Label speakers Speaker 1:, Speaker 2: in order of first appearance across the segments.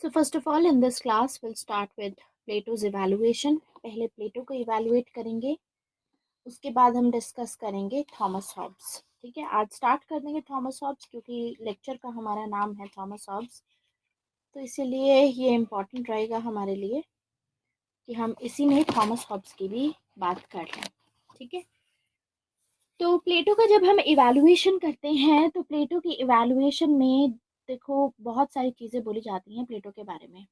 Speaker 1: So first of all, in this class, we'll start with Plato's evaluation. पहले प्लेटो को evaluate करेंगे, उसके बाद हम डिस्कस करेंगे थॉमस हॉब्स. ठीक है, आज स्टार्ट कर देंगे थॉमस हॉब्स क्योंकि लेक्चर का हमारा नाम है थॉमस हॉब्स, तो इसीलिए ये इम्पोर्टेंट रहेगा हमारे लिए कि हम इसी में थॉमस हॉब्स की भी बात कर लें. ठीक है, तो प्लेटो का जब हम इवैल्यूएशन करते हैं तो प्लेटो की इवैल्यूएशन में देखो बहुत सारी चीज़ें बोली जाती हैं प्लेटो के बारे में.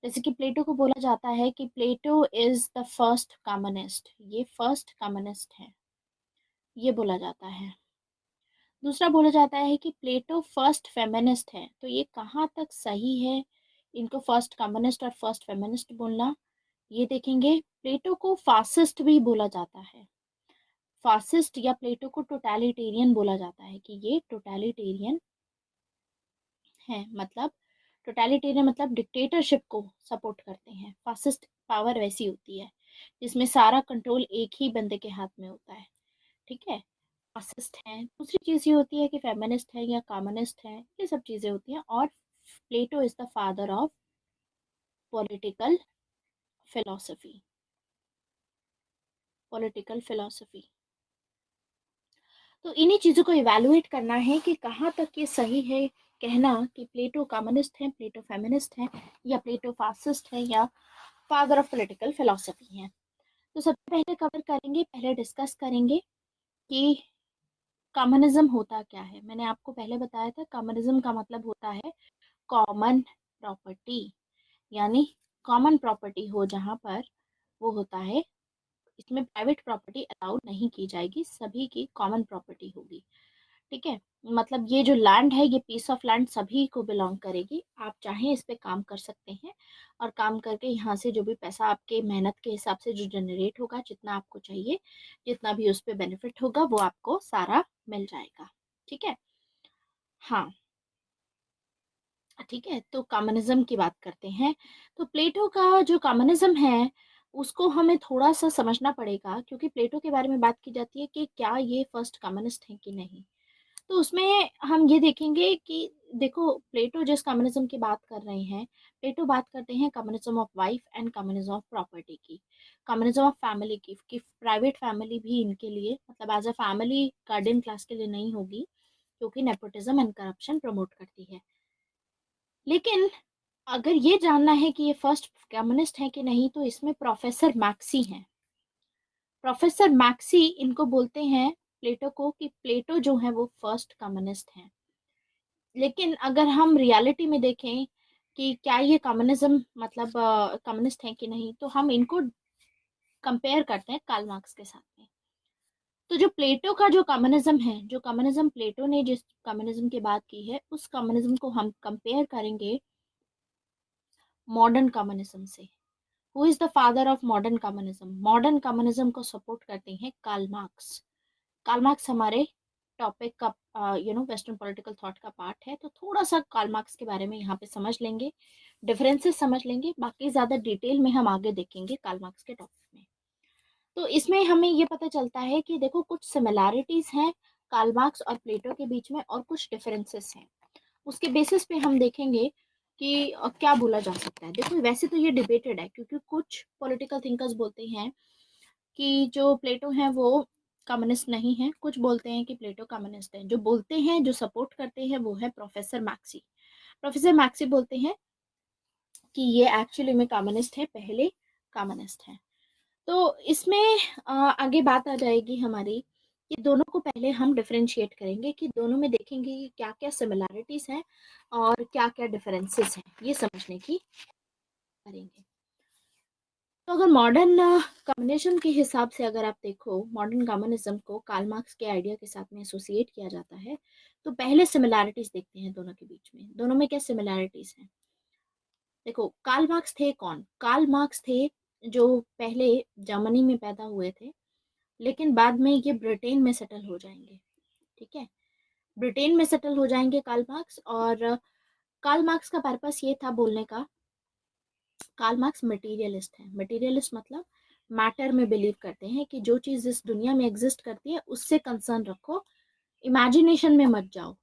Speaker 1: जैसे कि प्लेटो को बोला जाता है कि Plato is the first communist, ये फर्स्ट कम्युनिस्ट है, ये बोला जाता है. दूसरा बोला जाता है कि प्लेटो फर्स्ट फेमिनिस्ट है. तो ये कहाँ तक सही है इनको फर्स्ट कम्युनिस्ट और फर्स्ट फेमिनिस्ट बोलना, ये देखेंगे. प्लेटो को फासिस्ट भी बोला जाता है. फासिस्ट या प्लेटो को टोटलिटेरियन बोला जाता है कि ये टोटलिटेरियन है. मतलब टोटलिटेरियन मतलब डिक्टेटरशिप को सपोर्ट करते हैं. फासिस्ट पावर वैसी होती है जिसमें सारा कंट्रोल एक ही बंदे के हाथ में होता है. ठीक है, फासिस्ट हैं. दूसरी चीज़ ये होती है कि फेमिनिस्ट है या कम्युनिस्ट है, ये सब चीज़ें होती हैं. और Plato is the father of political philosophy. Political philosophy, तो इन्हीं चीज़ों को इवैल्यूएट करना है कि कहाँ तक ये सही है कहना कि प्लेटो कम्युनिस्ट है, प्लेटो फेमिनिस्ट है, या प्लेटो फासिस्ट है, या फादर ऑफ पॉलिटिकल फिलोसफी है. तो सबसे पहले कवर करेंगे, पहले डिस्कस करेंगे कि कम्युनिज्म होता क्या है. मैंने आपको पहले बताया था कम्युनिज्म का मतलब होता है कॉमन प्रॉपर्टी, यानी कॉमन प्रॉपर्टी हो जहाँ पर वो होता है, इसमें प्राइवेट प्रॉपर्टी अलाउड नहीं की जाएगी, सभी की कॉमन प्रॉपर्टी होगी. ठीक है, मतलब ये जो लैंड है, ये पीस ऑफ लैंड सभी को बिलोंग करेगी. आप चाहें इस पे काम कर सकते हैं और काम करके यहाँ से जो भी पैसा आपके मेहनत के हिसाब से जो जनरेट होगा, जितना आपको चाहिए, जितना भी उस पर बेनिफिट होगा, वो आपको सारा मिल जाएगा. ठीक है, हाँ ठीक है. तो कम्युनिज्म की बात करते हैं. तो प्लेटो का जो कम्युनिज्म है उसको हमें थोड़ा सा समझना पड़ेगा, क्योंकि प्लेटो के बारे में बात की जाती है कि क्या ये फर्स्ट कम्युनिस्ट है कि नहीं. तो उसमें हम ये देखेंगे कि देखो, प्लेटो जिस कम्युनिज्म की बात कर रहे हैं, प्लेटो बात करते हैं communism of wife and communism of property की, कम्युनिज्म ऑफ फैमिली की, कि प्राइवेट फैमिली भी इनके लिए, मतलब as a family guardian class के लिए नहीं होगी, क्योंकि नेपोटिज्म एंड करप्शन प्रमोट करती है. लेकिन अगर ये जानना है कि ये फर्स्ट कम्युनिस्ट है कि नहीं, तो इसमें प्रोफेसर मैक्सी हैं. प्रोफेसर मैक्सी इनको बोलते हैं प्लेटो को कि प्लेटो जो है वो फर्स्ट कम्युनिस्ट हैं. लेकिन अगर हम रियलिटी में देखें कि क्या ये कम्युनिज्म मतलब कम्युनिस्ट है कि नहीं, तो हम इनको कंपेयर करते हैं कार्ल मार्क्स के साथ में. तो जो प्लेटो का जो कम्युनिज्म है, जो कम्युनिज्म प्लेटो ने जिस कम्युनिज्म की बात की है, उस कम्युनिज्म को हम कंपेयर करेंगे मॉडर्न कम्युनिज्म से. Who is the father of modern communism? Modern communism को सपोर्ट करते हैं कार्ल मार्क्स. कार्ल मार्क्स हमारे टॉपिक का वेस्टर्न पॉलिटिकल थॉट का पार्ट है, तो थोड़ा सा कार्ल मार्क्स के बारे में यहाँ पे समझ लेंगे, डिफरेंसेस समझ लेंगे, बाकी ज़्यादा डिटेल में हम आगे देखेंगे कार्ल मार्क्स के टॉपिक में. तो इसमें हमें ये पता चलता है कि देखो कुछ सिमिलैरिटीज़ हैं कार्ल मार्क्स और प्लेटो के बीच में, और कुछ डिफरेंसेस हैं. उसके बेसिस पे हम देखेंगे कि क्या बोला जा सकता है. देखो वैसे तो ये डिबेटेड है, क्योंकि कुछ पॉलिटिकल थिंकर्स बोलते हैं कि जो प्लेटो हैं वो कम्युनिस्ट नहीं है, कुछ बोलते हैं कि प्लेटो कम्युनिस्ट है. जो बोलते हैं, जो सपोर्ट करते हैं, वो है प्रोफेसर मैक्सी. प्रोफेसर मैक्सी बोलते हैं कि ये एक्चुअली में कम्युनिस्ट है, पहले कम्युनिस्ट है. तो इसमें आगे बात आ जाएगी हमारी कि दोनों को पहले हम डिफरेंशिएट करेंगे, कि दोनों में देखेंगे कि क्या क्या सिमिलैरिटीज हैं और क्या क्या डिफरेंसेस हैं, ये समझने की करेंगे. तो अगर मॉडर्न कम्युनिज्म के हिसाब से अगर आप देखो, मॉडर्न कम्युनिज्म को कार्ल मार्क्स के आइडिया के साथ में एसोसिएट किया जाता है, तो पहले सिमिलैरिटीज देखते हैं दोनों के बीच में. दोनों में क्या सिमिलैरिटीज हैं? देखो, कार्ल मार्क्स थे कौन? कार्ल मार्क्स थे जो पहले जर्मनी में पैदा हुए थे, लेकिन बाद में ये ब्रिटेन में सेटल हो जाएंगे. ठीक है, ब्रिटेन में सेटल हो जाएंगे कार्ल मार्क्स. और कार्ल मार्क्स का पर्पस ये था बोलने का, कार्ल मार्क्स मटेरियलिस्ट है. मटेरियलिस्ट मतलब मैटर में बिलीव करते हैं कि जो चीज़ इस दुनिया में एग्जिस्ट करती है उससे कंसर्न रखो, इमेजिनेशन में मत जाओ.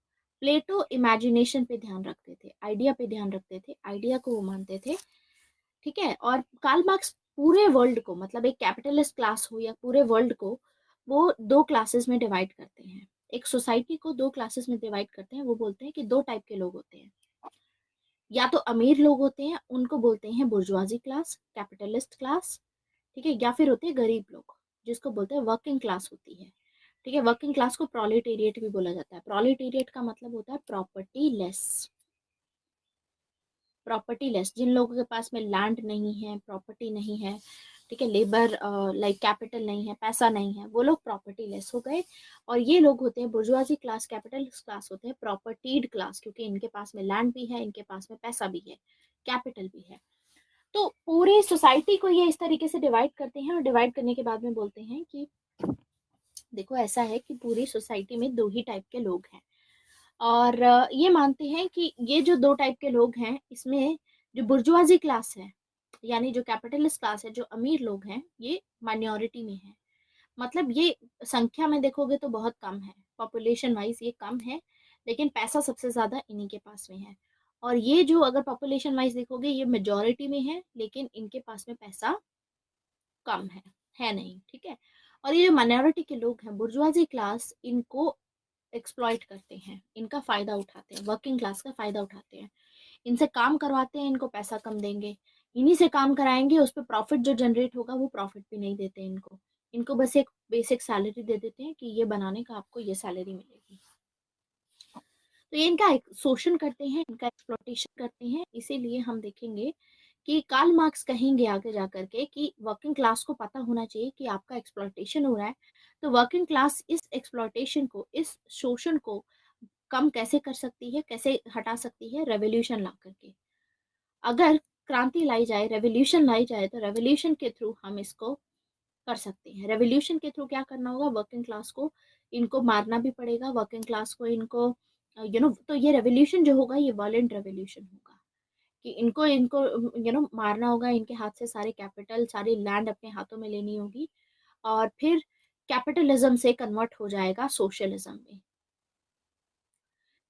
Speaker 1: प्लेटो इमेजिनेशन पे ध्यान रखते थे, आइडिया पे ध्यान रखते थे, आइडिया को वो मानते थे। ठीक है। और कार्ल मार्क्स पूरे वर्ल्ड को, मतलब एक कैपिटलिस्ट क्लास हो या पूरे वर्ल्ड को, वो दो क्लासेस में डिवाइड करते हैं। एक सोसाइटी को दो क्लासेस में डिवाइड करते हैं। वो बोलते हैं कि दो टाइप के लोग होते हैं, या तो अमीर लोग होते हैं, उनको बोलते हैं बुर्जुआजी क्लास, कैपिटलिस्ट क्लास। ठीक है। या फिर होते हैं गरीब लोग, जिसको बोलते हैं वर्किंग क्लास होती है। ठीक है। वर्किंग क्लास को प्रोलेटेरिएट भी बोला जाता है। प्रोलेटेरिएट का मतलब होता है प्रॉपर्टी लेस। प्रॉपर्टी लेस, जिन लोगों के पास में लैंड नहीं है, प्रॉपर्टी नहीं है, ठीक है, लेबर लाइक कैपिटल नहीं है, पैसा नहीं है, वो लोग प्रॉपर्टी लेस हो गए। और ये लोग होते हैं बुर्जुआजी क्लास, कैपिटलिस्ट क्लास होते हैं प्रॉपर्टीड क्लास, क्योंकि इनके पास में लैंड भी है, इनके पास में पैसा भी है, कैपिटल भी है। तो पूरे सोसाइटी को ये इस तरीके से डिवाइड करते हैं, और डिवाइड करने के बाद में बोलते हैं कि देखो ऐसा है कि पूरी सोसाइटी में दो ही टाइप के लोग हैं। और ये मानते हैं कि ये जो दो टाइप के लोग हैं, इसमें जो बुर्जुआजी क्लास है, यानी जो कैपिटलिस्ट क्लास है, जो अमीर लोग हैं, ये माइनॉरिटी में है। मतलब ये संख्या में देखोगे तो बहुत कम है, पॉपुलेशन वाइज ये कम है, लेकिन पैसा सबसे ज्यादा इन्हीं के पास में है। और ये जो अगर पॉपुलेशन वाइज देखोगे, ये मेजोरिटी में है, लेकिन इनके पास में पैसा कम है नहीं। ठीक है। और ये जो माइनॉरिटी के लोग हैं, बुर्जुआजी क्लास, इनको एक्सप्लॉइट करते हैं, इनका फायदा उठाते हैं, वर्किंग क्लास का फायदा उठाते हैं। इनसे काम करवाते हैं, इनको पैसा कम देंगे, इन्हीं से काम कराएंगे, उस पर प्रॉफिट जो जनरेट होगा वो प्रॉफिट भी नहीं देते इनको। इनको बस एक बेसिक सैलरी दे देते हैं कि ये बनाने का आपको ये सैलरी मिलेगी। तो ये इनका शोषण करते हैं, इनका एक्सप्लॉटेशन करते हैं। इसीलिए हम देखेंगे कि कार्ल मार्क्स कहेंगे आगे जाकर के कि वर्किंग क्लास को पता होना चाहिए कि आपका एक्सप्लॉटेशन हो रहा है। तो वर्किंग क्लास इस एक्सप्लॉटेशन को, इस शोषण को कम कैसे कर सकती है, कैसे हटा सकती है? रेवोल्यूशन ला करके। अगर क्रांति लाई जाए, रेवोल्यूशन लाई जाए, तो रेवोल्यूशन के थ्रू हम इसको कर सकते हैं। रेवोल्यूशन के थ्रू क्या करना होगा? वर्किंग क्लास को इनको मारना भी पड़ेगा, वर्किंग क्लास को इनको तो ये रेवोल्यूशन जो होगा, ये वायलेंट रेवोल्यूशन होगा, कि इनको इनको मारना होगा, इनके हाथ से सारे कैपिटल, सारी लैंड अपने हाथों में लेनी होगी, और फिर कैपिटलिज्म से कन्वर्ट हो जाएगा सोशलिज्म में।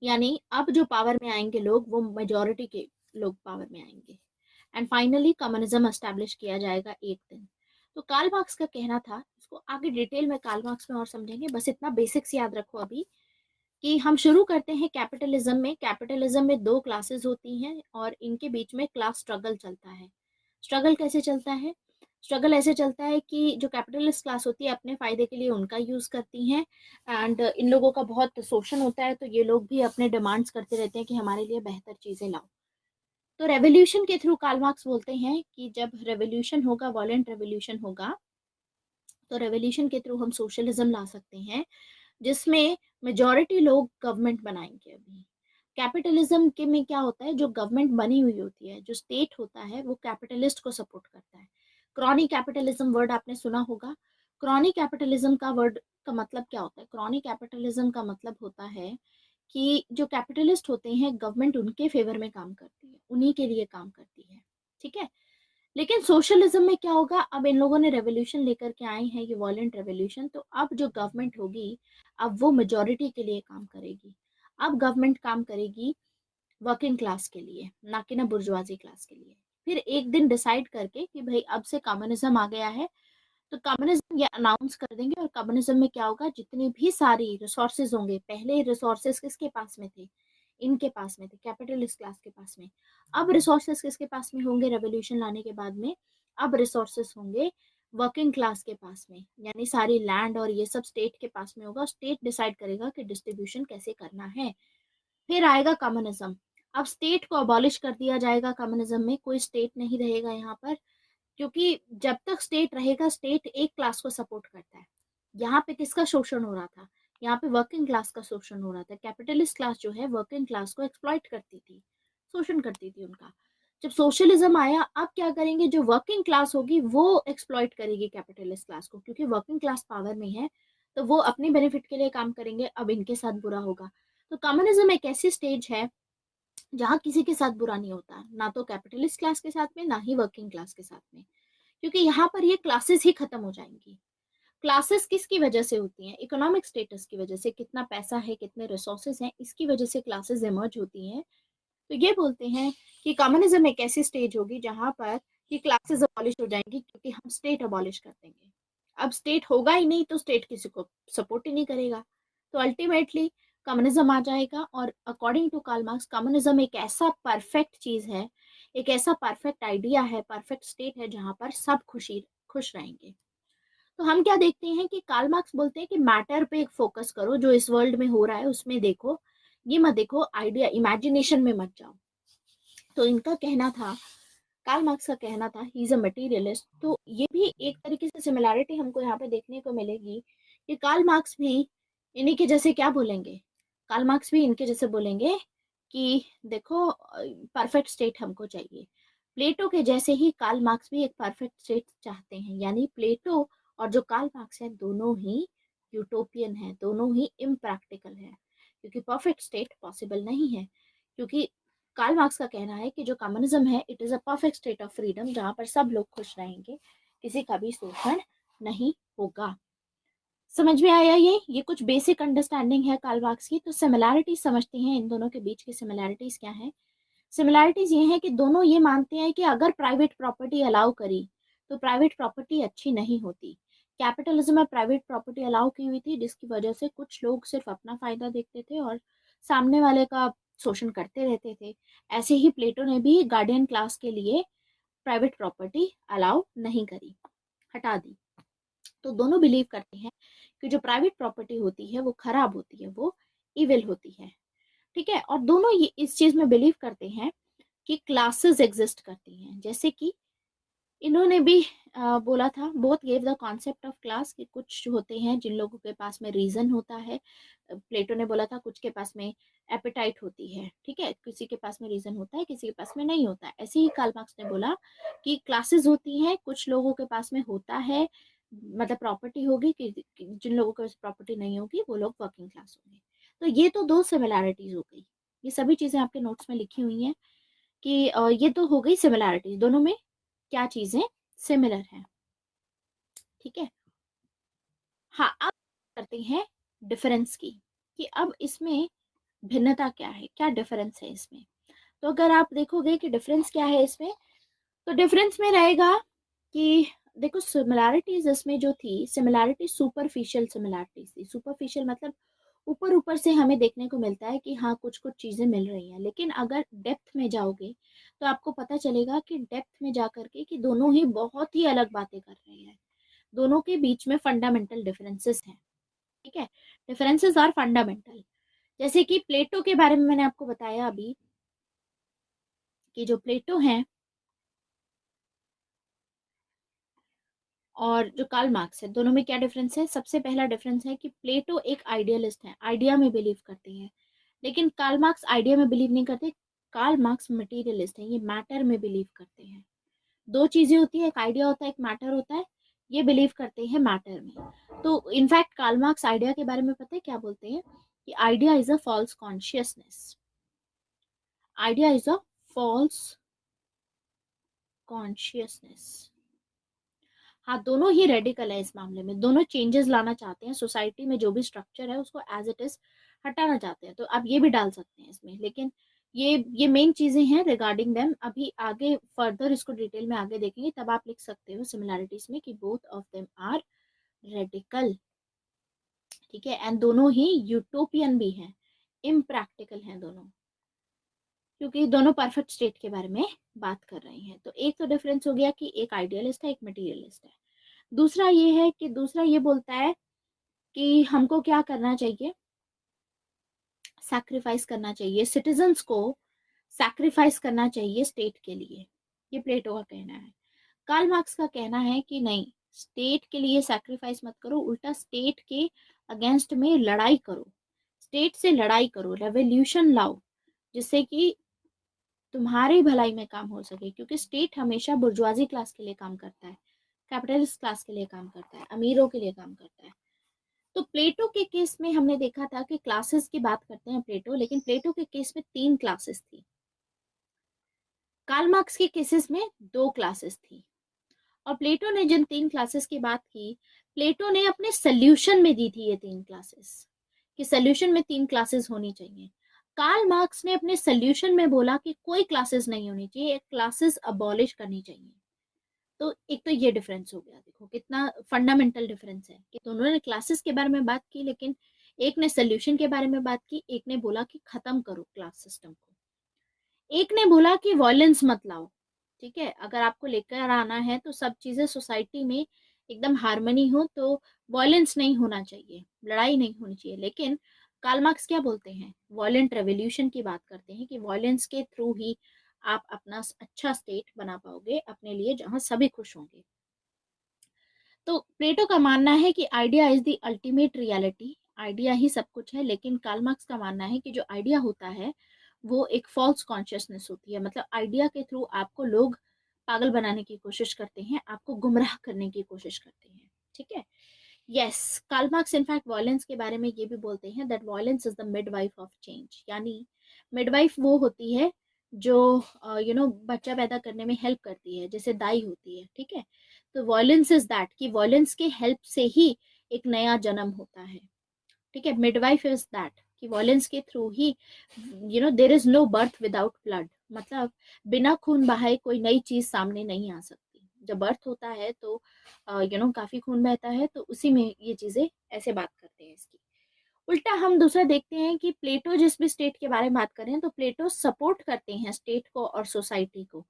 Speaker 1: यानी अब जो पावर में आएंगे लोग, वो मेजोरिटी के लोग पावर में आएंगे, एंड फाइनली कम्युनिज्म एस्टेब्लिश किया जाएगा एक दिन। तो कार्ल मार्क्स का कहना था, इसको आगे डिटेल में कार्ल मार्क्स में और समझेंगे, बस इतना बेसिक्स याद रखो अभी, कि हम शुरू करते हैं कैपिटलिज्म में। कैपिटलिज्म में दो क्लासेस होती हैं, और इनके बीच में क्लास स्ट्रगल चलता है। स्ट्रगल कैसे चलता है? स्ट्रगल ऐसे चलता है कि जो कैपिटलिस्ट क्लास होती है, अपने फायदे के लिए उनका यूज करती हैं, एंड इन लोगों का बहुत शोषण होता है, तो ये लोग भी अपने डिमांड्स करते रहते हैं कि हमारे लिए बेहतर चीजें लाओ। तो रेवोल्यूशन के थ्रू कार्ल मार्क्स बोलते हैं कि जब रेवोल्यूशन होगा, वायलेंट रेवोल्यूशन होगा, तो रेवोल्यूशन के थ्रू हम सोशलिज्म ला सकते हैं, जिसमें मेजॉरिटी लोग गवर्नमेंट बनाएंगे। अभी कैपिटलिज्म के में क्या होता है? जो गवर्नमेंट बनी हुई होती है, जो स्टेट होता है, वो कैपिटलिस्ट को सपोर्ट करता है। क्रॉनी कैपिटलिज्म वर्ड आपने सुना होगा। क्रॉनी कैपिटलिज्म का वर्ड का मतलब क्या होता है? क्रॉनी कैपिटलिज्म का मतलब होता है कि जो कैपिटलिस्ट होते हैं, गवर्नमेंट उनके फेवर में काम करती है, उन्हीं के लिए काम करती है। ठीक है। लेकिन सोशलिज्म में क्या होगा? अब इन लोगों ने रेवोल्यूशन लेकर के आए हैं, ये वॉयलेंट रेवोल्यूशन, तो अब जो गवर्नमेंट होगी, अब वो मेजोरिटी के लिए काम करेगी। अब गवर्नमेंट काम करेगी वर्किंग क्लास के लिए, ना कि ना बुर्जुआजी क्लास के लिए। फिर एक दिन डिसाइड करके कि भाई अब से कम्युनिज्म आ गया है, तो कम्युनिज्म ये अनाउंस कर देंगे। और कम्युनिज्म में क्या होगा? जितनी भी सारी रिसोर्सेज होंगे, पहले रिसोर्सेज किसके पास में थे? इनके पास में थे, कैपिटलिस्ट क्लास के पास में। अब रिसोर्सेज किसके पास में होंगे रेवोल्यूशन लाने के बाद में? अब रिसोर्सेज होंगे वर्किंग क्लास के पास में, यानी सारी लैंड और ये सब स्टेट के पास में होगा। स्टेट डिसाइड करेगा कि डिस्ट्रीब्यूशन कैसे करना है। फिर आएगा कम्युनिज्म। अब स्टेट को अबॉलिश कर दिया जाएगा, कम्युनिज्म में कोई स्टेट नहीं रहेगा यहाँ पर, क्योंकि जब तक स्टेट रहेगा, स्टेट एक क्लास को सपोर्ट करता है। यहाँ पे किसका शोषण हो रहा था? यहाँ पे वर्किंग क्लास का शोषण हो रहा था। कैपिटलिस्ट क्लास जो है, वर्किंग क्लास को एक्सप्लॉइट करती थी, शोषण करती थी उनका। जब सोशलिज्म आया, अब क्या करेंगे? जो वर्किंग क्लास होगी, वो एक्सप्लॉइट करेगी कैपिटलिस्ट क्लास को, क्योंकि वर्किंग क्लास पावर में है, तो वो अपने बेनिफिट के लिए काम करेंगे। अब इनके साथ बुरा होगा। तो कम्युनिज्म एक ऐसी स्टेज है जहाँ किसी के साथ बुरा नहीं होता, ना तो कैपिटलिस्ट क्लास के साथ में, ना ही वर्किंग क्लास के साथ में, क्योंकि यहाँ पर ये क्लासेस ही खत्म हो जाएंगी। क्लासेस किसकी वजह से होती हैं? इकोनॉमिक स्टेटस की वजह से, कितना पैसा है, कितने रिसोर्सेज हैं, इसकी वजह से क्लासेस इमर्ज होती हैं। तो ये बोलते हैं कि कम्युनिज्म एक ऐसी स्टेज होगी जहां पर कि क्लासेस अबॉलिश हो जाएंगी, क्योंकि हम स्टेट अबॉलिश कर देंगे। अब स्टेट होगा ही नहीं तो स्टेट किसी को सपोर्ट ही नहीं करेगा। तो अल्टीमेटली कम्युनिज्म आ जाएगा। और according to Karl Marx communism एक ऐसा परफेक्ट चीज है, एक ऐसा परफेक्ट आइडिया है, परफेक्ट स्टेट है जहां पर सब खुश रहेंगे। तो हम क्या देखते हैं कि कार्ल मार्क्स बोलते हैं कि मैटर पे एक फोकस करो, जो इस वर्ल्ड में हो रहा है उसमें देखो, ये मत देखो आइडिया इमेजिनेशन में मत जाओ। तो इनका कहना था, कार्ल मार्क्स का कहना था, ही इज अ मटेरियलिस्ट। तो ये भी एक तरीके से सिमिलैरिटी हमको यहाँ पे देखने को मिलेगी कि कार्ल मार्क्स भी इन्हीं के जैसे क्या बोलेंगे, कार्ल मार्क्स भी इनके जैसे बोलेंगे कि देखो परफेक्ट स्टेट हमको चाहिए। प्लेटो के जैसे ही कार्ल मार्क्स भी एक परफेक्ट स्टेट चाहते हैं। यानी प्लेटो और जो कार्ल मार्क्स है दोनों ही यूटोपियन है, दोनों ही इम्प्रैक्टिकल है, क्योंकि परफेक्ट स्टेट पॉसिबल नहीं है। क्योंकि कार्ल मार्क्स का कहना है कि जो कम्युनिज्म है it is a perfect state of freedom, जहां पर सब लोग खुश रहेंगे, किसी का भी शोषण नहीं होगा। समझ में आया? ये कुछ बेसिक अंडरस्टैंडिंग है कार्ल मार्क्स की। तो सिमिलैरिटीज समझते हैं, इन दोनों के बीच की सिमिलैरिटीज क्या है। सिमिलैरिटीज ये है कि दोनों ये मानते हैं कि अगर प्राइवेट प्रॉपर्टी अलाउ करी तो प्राइवेट प्रॉपर्टी अच्छी नहीं होती। कैपिटलिज्म में प्राइवेट प्रॉपर्टी अलाउ की हुई थी, जिसकी वजह से कुछ लोग सिर्फ अपना फायदा देखते थे और सामने वाले का शोषण करते रहते थे। ऐसे ही प्लेटो ने भी गार्डियन क्लास के लिए प्राइवेट प्रॉपर्टी अलाउ नहीं करी, हटा दी। तो दोनों बिलीव करते हैं कि जो प्राइवेट प्रॉपर्टी होती है वो खराब होती है, वो इविल होती है। ठीक है। और दोनों ये इस चीज में बिलीव करते हैं कि क्लासेस एग्जिस्ट करती हैं। जैसे कि इन्होंने भी बोला था, both gave the concept of class, कि कुछ होते हैं जिन लोगों के पास में रीजन होता है। प्लेटो ने बोला था कुछ के पास में एपेटाइट होती है, ठीक है, किसी के पास में रीजन होता है, किसी के पास में नहीं होता है। ऐसे ही कार्ल मार्क्स ने बोला कि क्लासेस होती हैं, कुछ लोगों के पास में होता है, मतलब प्रॉपर्टी होगी, कि जिन लोगों के पास प्रॉपर्टी नहीं होगी वो लोग वर्किंग क्लास होंगे। तो ये तो दो सिमिलैरिटीज हो गई। ये सभी चीजें आपके नोट्स में लिखी हुई हैं कि ये तो हो गई सिमिलैरिटीज, दोनों में क्या चीजें सिमिलर हैं। ठीक है। हाँ, अब करते हैं डिफरेंस की, कि अब इसमें भिन्नता क्या है, क्या डिफरेंस है इसमें। तो अगर आप देखोगे कि डिफरेंस क्या है इसमें, तो डिफरेंस में रहेगा कि देखो सिमिलैरिटीज इसमें जो थी, सिमिलैरिटी सुपरफिशियल सिमिलैरिटीज थी। सुपरफिशियल मतलब ऊपर ऊपर से हमें देखने को मिलता है कि हाँ कुछ कुछ चीजें मिल रही हैं, लेकिन अगर डेप्थ में जाओगे तो आपको पता चलेगा कि डेप्थ में जा करके कि दोनों ही बहुत ही अलग बातें कर रहे हैं, दोनों के बीच में फंडामेंटल डिफरेंसेस हैं। ठीक है। Differences are fundamental. जैसे कि प्लेटो के बारे में मैंने आपको बताया अभी, कि जो प्लेटो हैं और जो कार्ल मार्क्स है, दोनों में क्या डिफरेंस है। सबसे पहला डिफरेंस है कि प्लेटो एक आइडियलिस्ट है, आइडिया में बिलीव करते हैं, लेकिन कार्ल मार्क्स आइडिया में बिलीव नहीं करते। कार्ल मार्क्स मटेरियलिस्ट है, ये मैटर में बिलीव करते हैं। दो चीजें होती है, एक आइडिया होता है, एक मैटर होता है। ये बिलीव करते हैं मैटर में। तो इनफैक्ट कार्ल मार्क्स आइडिया के बारे में पता है क्या बोलते हैं, कि idea is a false consciousness. Idea is a false consciousness. हाँ, दोनों ही रेडिकल है इस मामले में, दोनों चेंजेस लाना चाहते हैं सोसाइटी में, जो भी स्ट्रक्चर है उसको एज इट इज हटाना चाहते हैं। तो आप ये भी डाल सकते हैं इसमें, लेकिन ये मेन चीजें हैं रिगार्डिंग देम। अभी आगे फर्दर इसको डिटेल में आगे देखेंगे, तब आप लिख सकते हो सिमिलैरिटीज में कि both of them are radical. ठीक है। एंड दोनों ही यूटोपियन भी हैं, इम्प्रैक्टिकल हैं दोनों, क्योंकि दोनों परफेक्ट स्टेट के बारे में बात कर रहे हैं। तो एक तो डिफरेंस हो गया कि एक आइडियलिस्ट है, एक मटेरियलिस्ट है। दूसरा ये है कि दूसरा ये बोलता है कि हमको क्या करना चाहिए, सैक्रिफाइस करना चाहिए, सिटीजन्स को सैक्रिफाइस करना चाहिए स्टेट के लिए। ये प्लेटो का कहना है। कार्ल मार्क्स का कहना है कि नहीं, स्टेट के लिए सैक्रिफाइस मत करो, उल्टा स्टेट के अगेंस्ट में लड़ाई करो, स्टेट से लड़ाई करो, रेवोल्यूशन लाओ, जिससे कि तुम्हारी भलाई में काम हो सके। क्योंकि स्टेट हमेशा बुर्जुआजी क्लास के लिए काम करता है, कैपिटलिस्ट क्लास के लिए काम करता है, अमीरों के लिए काम करता है। तो प्लेटो के केस में हमने देखा था कि क्लासेस की बात करते हैं प्लेटो, लेकिन प्लेटो के केस में तीन क्लासेस थी, कार्ल मार्क्स के केसेस में दो क्लासेस थी। और प्लेटो ने जिन तीन क्लासेस की बात की, प्लेटो ने अपने सोल्यूशन में दी थी ये 3 क्लासेस, कि सोल्यूशन में 3 क्लासेस होनी चाहिए। कार्ल मार्क्स ने अपने सोल्यूशन में बोला कि कोई क्लासेस नहीं होनी चाहिए, क्लासेस अबॉलिश करनी चाहिए। तो एक तो ये डिफरेंस हो गया, देखो कितना फंडामेंटल डिफरेंस है कि दोनों ने क्लासेस के बारे में बात की, लेकिन एक ने सोल्यूशन के बारे में बात की, एक ने बोला कि खत्म करो क्लास सिस्टम को, एक ने बोला कि वॉयलेंस मत लाओ। ठीक है, अगर आपको लेकर आना है तो सब चीजें सोसाइटी में एकदम हार्मनी हो, तो वॉयलेंस नहीं होना चाहिए, लड़ाई नहीं होनी चाहिए। लेकिन कार्ल मार्क्स क्या बोलते हैं, वॉयलेंट रेवोल्यूशन की बात करते हैं कि वॉयलेंस के थ्रू ही आप अपना अच्छा स्टेट बना पाओगे अपने लिए, जहां सभी खुश होंगे। तो प्लेटो का मानना है कि idea is the ultimate reality, idea ही सब कुछ है। लेकिन कार्ल मार्क्स का मानना है कि जो आइडिया होता है वो एक फॉल्स कॉन्शियसनेस होती है, मतलब आइडिया के थ्रू आपको लोग पागल बनाने की कोशिश करते हैं, आपको गुमराह करने की कोशिश करते हैं। ठीक है, yes, Karl Marx in fact violence के बारे में ये भी बोलते हैं that violence is the midwife of change, यानी मिडवाइफ वो होती है जो बच्चा पैदा करने में हेल्प करती है, जैसे दाई होती है। ठीक है, तो वॉयलेंस इज दैट, कि वॉयलेंस के हेल्प से ही एक नया जन्म होता है। ठीक है, मिडवाइफ इज दैट कि वॉयलेंस के थ्रू ही there is no birth without blood, मतलब बिना खून बहाए कोई नई चीज सामने नहीं आ सकती। जब बर्थ होता है तो काफी खून बहता है, तो उसी में ये चीजें ऐसे बात करते हैं इसकी। उल्टा हम दूसरा देखते हैं कि प्लेटो जिस भी स्टेट के बारे में बात करें तो प्लेटो सपोर्ट करते हैं स्टेट को और सोसाइटी को,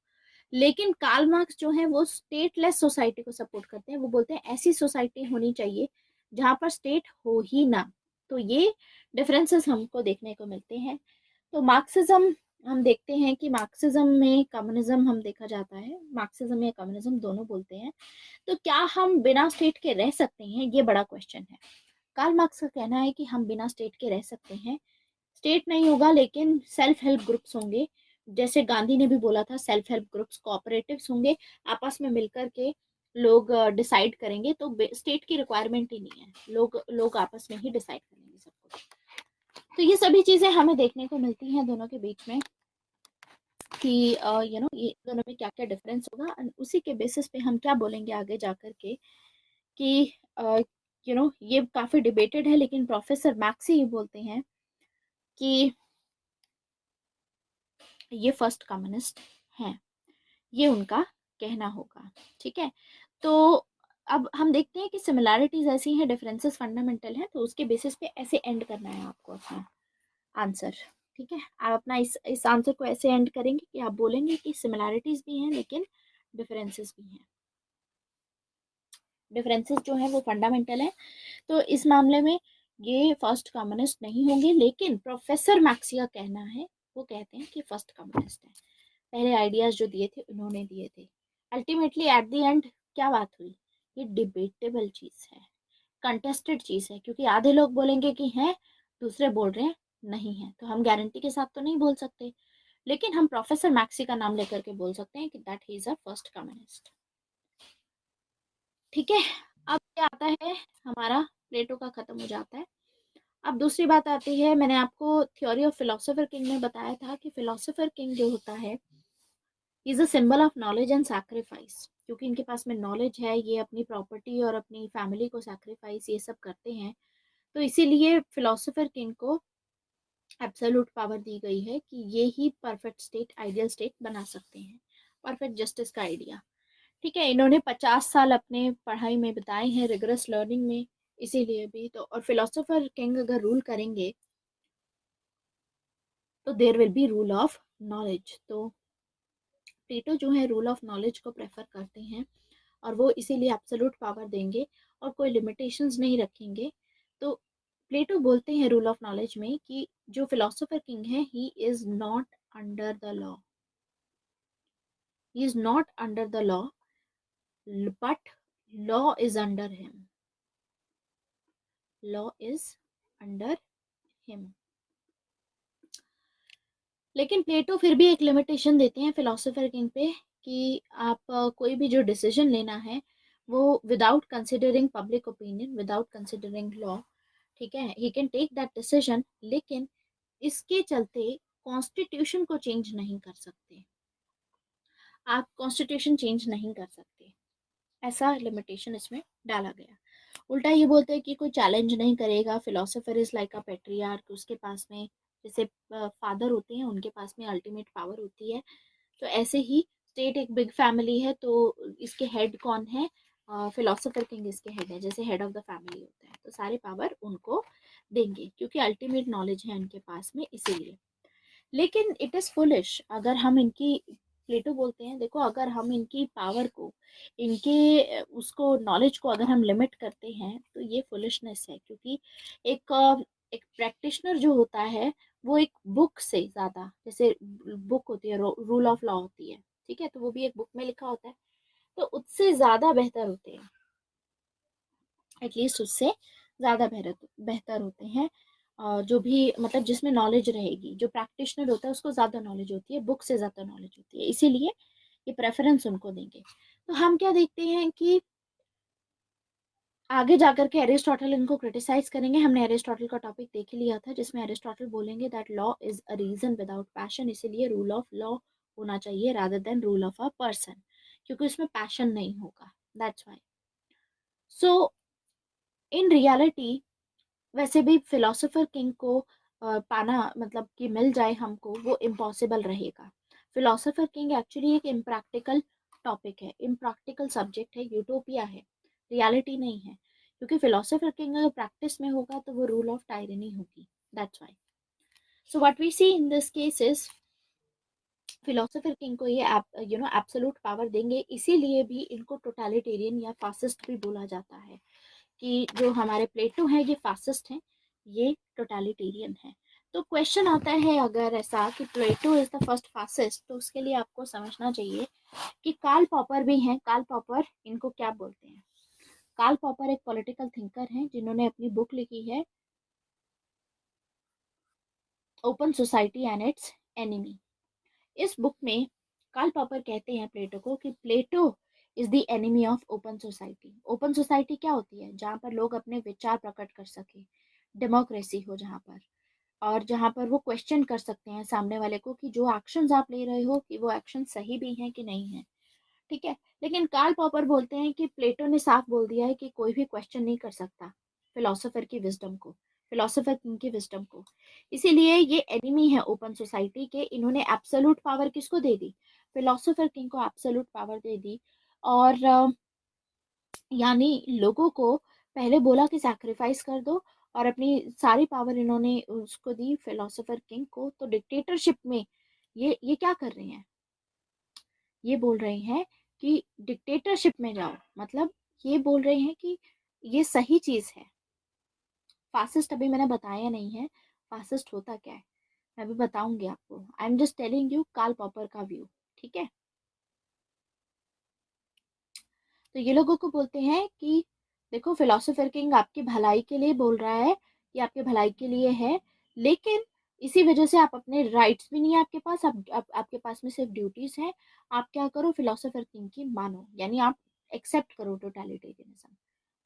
Speaker 1: लेकिन कार्ल मार्क्स जो है वो स्टेटलेस सोसाइटी को सपोर्ट करते हैं। वो बोलते हैं ऐसी सोसाइटी होनी चाहिए जहां पर स्टेट हो ही ना। तो ये डिफरेंसेस हमको देखने को मिलते हैं। तो मार्क्सिज्म हम देखते हैं कि मार्क्सिज्म में कम्युनिज्म हम देखा जाता है, मार्क्सिज्म या कम्युनिज्म दोनों बोलते हैं। तो क्या हम बिना स्टेट के रह सकते हैं, ये बड़ा क्वेश्चन है। कार्ल मार्क्स का कहना है कि हम बिना स्टेट के रह सकते हैं, स्टेट नहीं होगा लेकिन सेल्फ हेल्प ग्रुप्स होंगे, जैसे गांधी ने भी बोला था सेल्फ हेल्प ग्रुप्स कोऑपरेटिव्स होंगे, आपस में मिलकर के लोग डिसाइड करेंगे, तो स्टेट की रिक्वायरमेंट ही नहीं है, लोग लोग आपस में ही डिसाइड करेंगे सब कुछ। तो ये सभी चीजें हमें देखने को मिलती हैं दोनों के बीच में कि ये दोनों में क्या क्या डिफरेंस होगा, और उसी के बेसिस पे हम क्या बोलेंगे आगे जाकर के कि ये काफी डिबेटेड है, लेकिन प्रोफेसर मैक्सी ये बोलते हैं कि ये फर्स्ट कम्युनिस्ट हैं, ये उनका कहना होगा। ठीक है, तो अब हम देखते हैं कि सिमिलैरिटीज ऐसी हैं, डिफरेंसेस फंडामेंटल हैं, तो उसके बेसिस पे ऐसे एंड करना है आपको अपना आंसर। ठीक है, आप अपना इस आंसर को ऐसे एंड करेंगे कि आप बोलेंगे कि सिमिलैरिटीज भी हैं लेकिन डिफरेंसेस भी हैं, डिफरेंसेस जो है वो फंडामेंटल है। तो इस मामले में ये फर्स्ट कम्युनिस्ट नहीं होंगे, लेकिन प्रोफेसर मैक्सी का कहना है, वो कहते हैं कि फर्स्ट कम्युनिस्ट है, पहले आइडियाज जो दिए थे उन्होंने दिए थे। अल्टीमेटली एट द एंड क्या बात हुई, ये डिबेटेबल चीज है, कंटेस्टेड चीज है, क्योंकि आधे लोग बोलेंगे कि है, दूसरे बोल रहे हैं नहीं है, तो हम गारंटी के साथ तो नहीं बोल सकते, लेकिन हम प्रोफेसर मैक्सी का नाम लेकर के बोल सकते हैं कि that he is a first communist. ठीक है, अब क्या आता है, हमारा प्लेटो का खत्म हो जाता है। अब दूसरी बात आती है, मैंने आपको थ्योरी ऑफ फिलोसोफर किंग में बताया था कि फिलोसोफर किंग जो होता है is a symbol of knowledge and sacrifice, क्योंकि इनके पास में नॉलेज है, ये अपनी प्रॉपर्टी और अपनी फैमिली को सैक्रिफाइस ये सब करते हैं, तो इसीलिए फिलोसोफर किंग को एब्सोल्यूट पावर दी गई है कि ये ही परफेक्ट स्टेट, आइडियल स्टेट बना सकते हैं, परफेक्ट जस्टिस का आइडिया। ठीक है, इन्होंने 50 साल अपने पढ़ाई में बिताए हैं, रिगरस लर्निंग में, इसीलिए भी तो। और फिलोसोफर किंग अगर रूल करेंगे तो there will be rule of knowledge. तो प्लेटो जो है रूल ऑफ नॉलेज को प्रेफर करते हैं, और वो इसीलिए एब्सोल्यूट पावर देंगे और कोई लिमिटेशंस नहीं रखेंगे। तो प्लेटो बोलते हैं रूल ऑफ नॉलेज में कि जो फिलोसोफर किंग है he is not under the law, he is not under the law, but law is under him, law is under him. लेकिन प्लेटो फिर भी एक लिमिटेशन देते हैं फिलोसोफर किंग पे कि आप कोई भी जो डिसीजन लेना है वो without considering public opinion, without considering law, ठीक है, he can take that decision, लेकिन इसके चलते कॉन्स्टिट्यूशन को चेंज नहीं कर सकते, आप कॉन्स्टिट्यूशन चेंज नहीं कर सकते, ऐसा लिमिटेशन इसमें डाला गया। उल्टा ये बोलते हैं कि कोई चैलेंज नहीं करेगा, philosopher is like a patriarch, उसके पास में जैसे फादर होते हैं उनके पास में अल्टीमेट पावर होती है। तो ऐसे ही स्टेट एक बिग फैमिली है, तो इसके हेड कौन है? फिलोसोफर किंग इसके हेड है, जैसे हेड ऑफ द फैमिली होता है, तो सारे पावर उनको देंगे क्योंकि अल्टीमेट नॉलेज है उनके पास में, इसीलिए। लेकिन इट इज़ फुलिश अगर हम इनकी, प्लेटो बोलते हैं देखो, अगर हम इनकी पावर को, इनके उसको नॉलेज को अगर हम लिमिट करते हैं तो ये फुलिशनेस है, क्योंकि एक एक प्रैक्टिशनर जो होता है वो एक बुक से ज़्यादा, जैसे बुक होती है, रूल ऑफ लॉ होती है, ठीक है, तो वो भी एक बुक में लिखा होता है, तो उससे ज़्यादा बेहतर होते हैं, एटलीस्ट उससे ज़्यादा बेहतर बेहतर होते हैं। जो भी मतलब जिसमें नॉलेज रहेगी, जो प्रैक्टिशनर होता है उसको ज़्यादा नॉलेज होती है, बुक से ज़्यादा नॉलेज होती है, इसीलिए ये प्रेफरेंस उनको देंगे। तो हम क्या देखते हैं कि आगे जाकर के एरिस्टोटल इनको क्रिटिसाइज करेंगे। हमने एरिस्टोटल का टॉपिक देख ही लिया था, जिसमें एरिस्टोटल बोलेंगे that law is a reason without passion, इसीलिए रूल ऑफ लॉ होना चाहिए rather than rule of a person, क्योंकि उसमें पैशन नहीं होगा, that's why. So in reality वैसे भी फिलोसोफर किंग को पाना, मतलब कि मिल जाए हमको, वो इम्पॉसिबल रहेगा। फिलोसोफर किंग एक्चुअली एक इम्प्रैक्टिकल टॉपिक है, इम्प्रैक्टिकल सब्जेक्ट है, यूटोपिया है, रियलिटी नहीं है, क्योंकि फिलोसोफर किंग अगर प्रैक्टिस में होगा तो वो रूल ऑफ टायरनी होगी, that's why. So what we see in this case is philosopher king को ये एब्सोल्यूट पावर देंगे, इसीलिए भी इनको टोटलिटेरियन या फासिस्ट भी बोला जाता है, कि जो हमारे प्लेटो हैं ये फासिस्ट हैं, ये टोटलिटेरियन है। तो क्वेश्चन आता है अगर ऐसा कि Plato is the first fascist, तो उसके लिए आपको समझना चाहिए कि कार्ल पॉपर भी हैं। कार्ल पॉपर इनको क्या बोलते हैं? कार्ल पॉपर एक पॉलिटिकल थिंकर हैं जिन्होंने अपनी बुक लिखी है open society and its enemy. इस बुक में कार्ल पॉपर कहते हैं प्लेटो को कि Plato is the enemy of open society. Open society क्या होती है? जहाँ पर लोग अपने विचार प्रकट कर सके, डेमोक्रेसी हो जहाँ पर, और जहाँ पर वो क्वेश्चन कर सकते हैं सामने वाले को कि जो एक्शंस आप ले रहे हो कि वो एक्शन सही भी हैं कि नहीं है, ठीक है। लेकिन कार्ल पॉपर बोलते हैं कि प्लेटो ने साफ बोल दिया है कि कोई भी क्वेश्चन नहीं कर सकता फिलोसोफर की विजडम को, फिलोसोफर किंग की विजडम को, इसीलिए ये एनिमी है ओपन सोसाइटी के। इन्होंने एब्सोल्यूट पावर किसको दे दी? फिलोसोफर किंग को एब्सोल्यूट पावर दे दी। और यानी लोगों को पहले बोला कि सैक्रिफाइस कर दो, और अपनी सारी पावर इन्होंने उसको दी फिलोसोफर किंग को। तो डिक्टेटरशिप में ये क्या कर रहे हैं? ये बोल रहे हैं कि डिक्टेटरशिप में जाओ, मतलब ये बोल रहे हैं कि ये सही चीज है। फासिस्ट अभी मैंने बताया नहीं है, फासिस्ट होता क्या है मैं भी बताऊंगी आपको। I am just telling you Karl Popper का व्यू, ठीक है। तो ये लोगों को बोलते हैं कि देखो, फिलोसोफर किंग आपकी भलाई के लिए बोल रहा है, कि आपके भलाई के लिए है, लेकिन इसी वजह से आप अपने राइट्स भी नहीं है आपके पास, आपके पास में सिर्फ ड्यूटीज हैं। आप क्या करो? फिलोसोफर किंग की मानो, यानी आप एक्सेप्ट करो टोटलिटेरियनिज्म।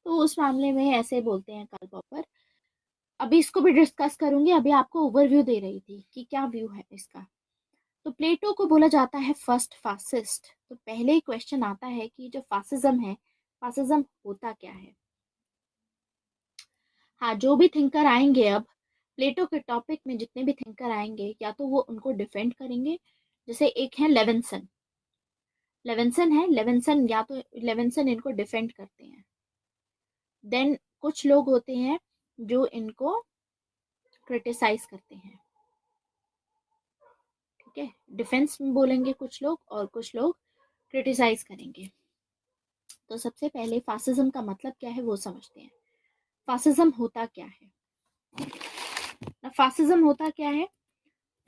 Speaker 1: तो उस मामले में ऐसे बोलते हैं कार्ल पॉपर। अभी इसको भी डिस्कस करूंगी, अभी आपको ओवरव्यू दे रही थी कि क्या व्यू है इसका। तो प्लेटो को बोला जाता है फर्स्ट फासिस्ट। तो पहले ही क्वेश्चन आता है कि जो फासिज्म है, फासिज्म होता क्या है? हाँ, जो भी थिंकर आएंगे अब प्लेटो के टॉपिक में, जितने भी थिंकर आएंगे, या तो वो उनको डिफेंड करेंगे, जैसे एक है लेविंसन। लेविंसन है, लेविंसन या तो लेविंसन इनको डिफेंड करते हैं। देन कुछ लोग होते हैं जो इनको क्रिटिसाइज करते हैं, ठीक है। डिफेंस में बोलेंगे कुछ लोग और कुछ लोग क्रिटिसाइज करेंगे। तो सबसे पहले फासिज्म का मतलब क्या है वो समझते हैं। फासिज्म होता क्या है? फासिज्म होता क्या है?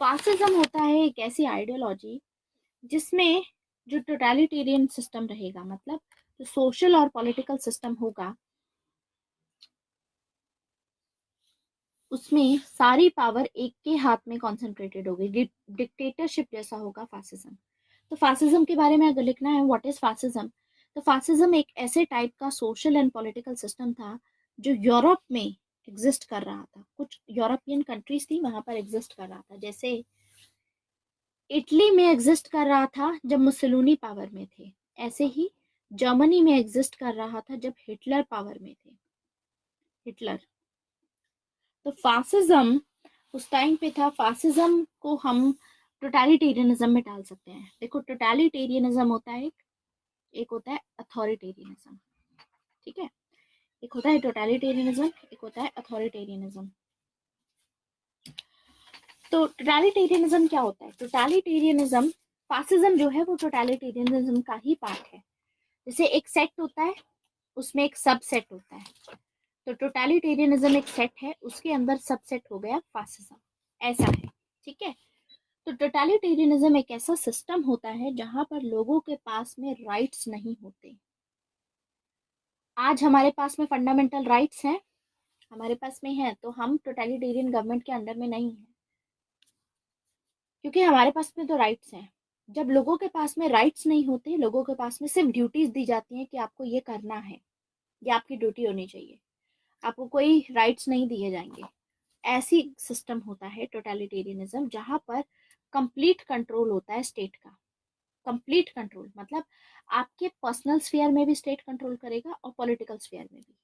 Speaker 1: फासिज्म होता है एक ऐसी आइडियोलॉजी जिसमें जो टोटलिटेरियन सिस्टम रहेगा, मतलब जो सोशल और पॉलिटिकल सिस्टम होगा, उसमें सारी पावर एक के हाथ में कॉन्सेंट्रेटेड होगी, डिक्टेटरशिप जैसा होगा फासिज्म। तो फासिज्म के बारे में अगर लिखना है व्हाट इज फासिज्म, तो फासिज्म एक ऐसे टाइप का सोशल एंड पॉलिटिकल सिस्टम था जो यूरोप में एग्जिस्ट कर रहा था। कुछ यूरोपियन कंट्रीज थी वहां पर एग्जिस्ट कर रहा था, जैसे इटली में एग्जिस्ट कर रहा था जब मुसोलिनी पावर में थे, ऐसे ही जर्मनी में एग्जिस्ट कर रहा था जब हिटलर पावर में थे। हिटलर। तो फासिज्म उस टाइम पे था, फासिज्म को हम टोटलिटेरियनिज्म में डाल सकते हैं। देखो, टोटलिटेरियनिज्म होता है एक होता है अथॉरिटेरियनिज्म, ठीक है। एक होता है टोटलिटेरियनिज्म, एक होता है अथॉरिटेरियनिज्म। तो टोटलिटेरियनिज्म क्या होता है? टोटलिटेरियनिज्म, फासिज्म जो है वो टोटलिटेरियनिज्म का ही पार्ट है। जैसे एक सेट होता है, उसमें एक सब सेट होता है। तो टोटलिटेरियनिज्म एक सेट है, उसके अंदर सबसेट हो गया फासिज्म, ऐसा है, ठीक है। तो टोटलिटेरियनिज्म एक ऐसा सिस्टम होता है जहां पर लोगों के पास में राइट्स नहीं होते। आज हमारे पास में फंडामेंटल राइट्स हैं, हमारे पास में है, तो हम टोटलिटेरियन गवर्नमेंट के अंडर में नहीं है, क्योंकि हमारे पास में तो राइट्स हैं। जब लोगों के पास में राइट्स नहीं होते, लोगों के पास में सिर्फ ड्यूटीज दी जाती हैं कि आपको ये करना है, ये आपकी ड्यूटी होनी चाहिए, आपको कोई राइट्स नहीं दिए जाएंगे। ऐसी सिस्टम होता है टोटलिटेरियनिज्म, जहां पर कंप्लीट कंट्रोल होता है स्टेट का। कंप्लीट कंट्रोल मतलब आपके पर्सनल स्फीयर में भी स्टेट कंट्रोल करेगा और पॉलिटिकल स्फीयर में भी।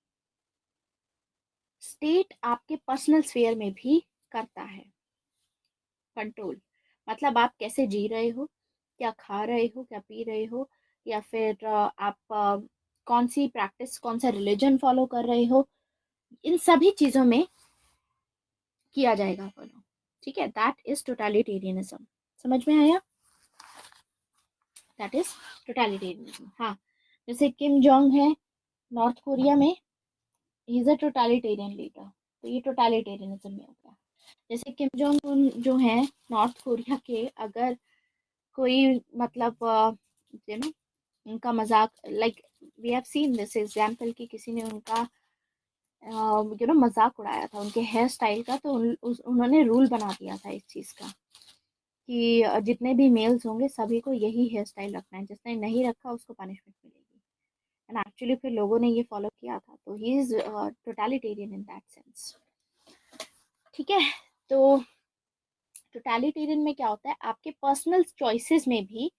Speaker 1: स्टेट आपके पर्सनल स्फीयर में भी करता है कंट्रोल। मतलब आप कैसे जी रहे हो, क्या खा रहे हो, क्या पी रहे हो, या फिर आप कौन सी प्रैक्टिस, कौन सा रिलीजन फॉलो कर रहे हो, इन सभी चीजों में किया जाएगा फॉलो, ठीक है। That is totalitarianism. समझ में आया? That is totalitarianism. हाँ, जैसे किम जोंग है नॉर्थ कोरिया में, he is a totalitarian leader, तो ये टोटलिटेरियनिज्म में हो गया। जैसे किम जोंग उन जो है नॉर्थ कोरिया के, अगर कोई मतलब यू नो उनका मजाक, like we have seen this example कि किसी ने उनका मजाक उड़ाया था उनके हेयर स्टाइल का, तो उन्होंने रूल बना दिया था इस चीज का कि जितने भी मेल्स होंगे सभी को यही हेयर स्टाइल रखना है, जिसने नहीं रखा उसको पनिशमेंट मिलेगी। एंड एक्चुअली फिर लोगों ने ये फॉलो किया था, तो he is totalitarian in that sense, ठीक है। तो टोटलिटेरियन में क्या होता है, आपके पर्सनल चॉइसेस में भी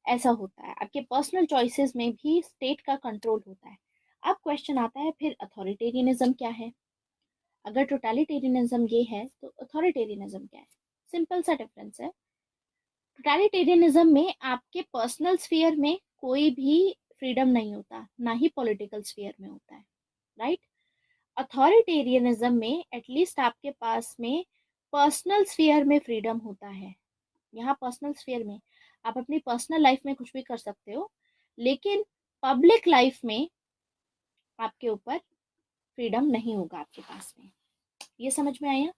Speaker 1: ऐसा होता है, आपके पर्सनल चॉइसेस में भी स्टेट का कंट्रोल होता है। अब क्वेश्चन आता है फिर अथॉरिटेरियनिज्म क्या है? अगर टोटलिटेरियनिज्म ये है तो अथॉरिटेरियनिज्म क्या है? सिंपल सा डिफरेंस है। टोटलिटेरियनिज्म में आपके पर्सनल स्फीयर में कोई भी फ्रीडम नहीं होता, ना ही पॉलिटिकल स्फीयर में होता है, राइट। अथॉरिटेरियनिज्म में एटलीस्ट आपके पास में पर्सनल स्फीयर में फ्रीडम होता है। यहाँ पर्सनल स्फीयर में आप अपनी पर्सनल लाइफ में कुछ भी कर सकते हो, लेकिन पब्लिक लाइफ में आपके ऊपर फ्रीडम नहीं होगा आपके पास में। ये समझ में आया?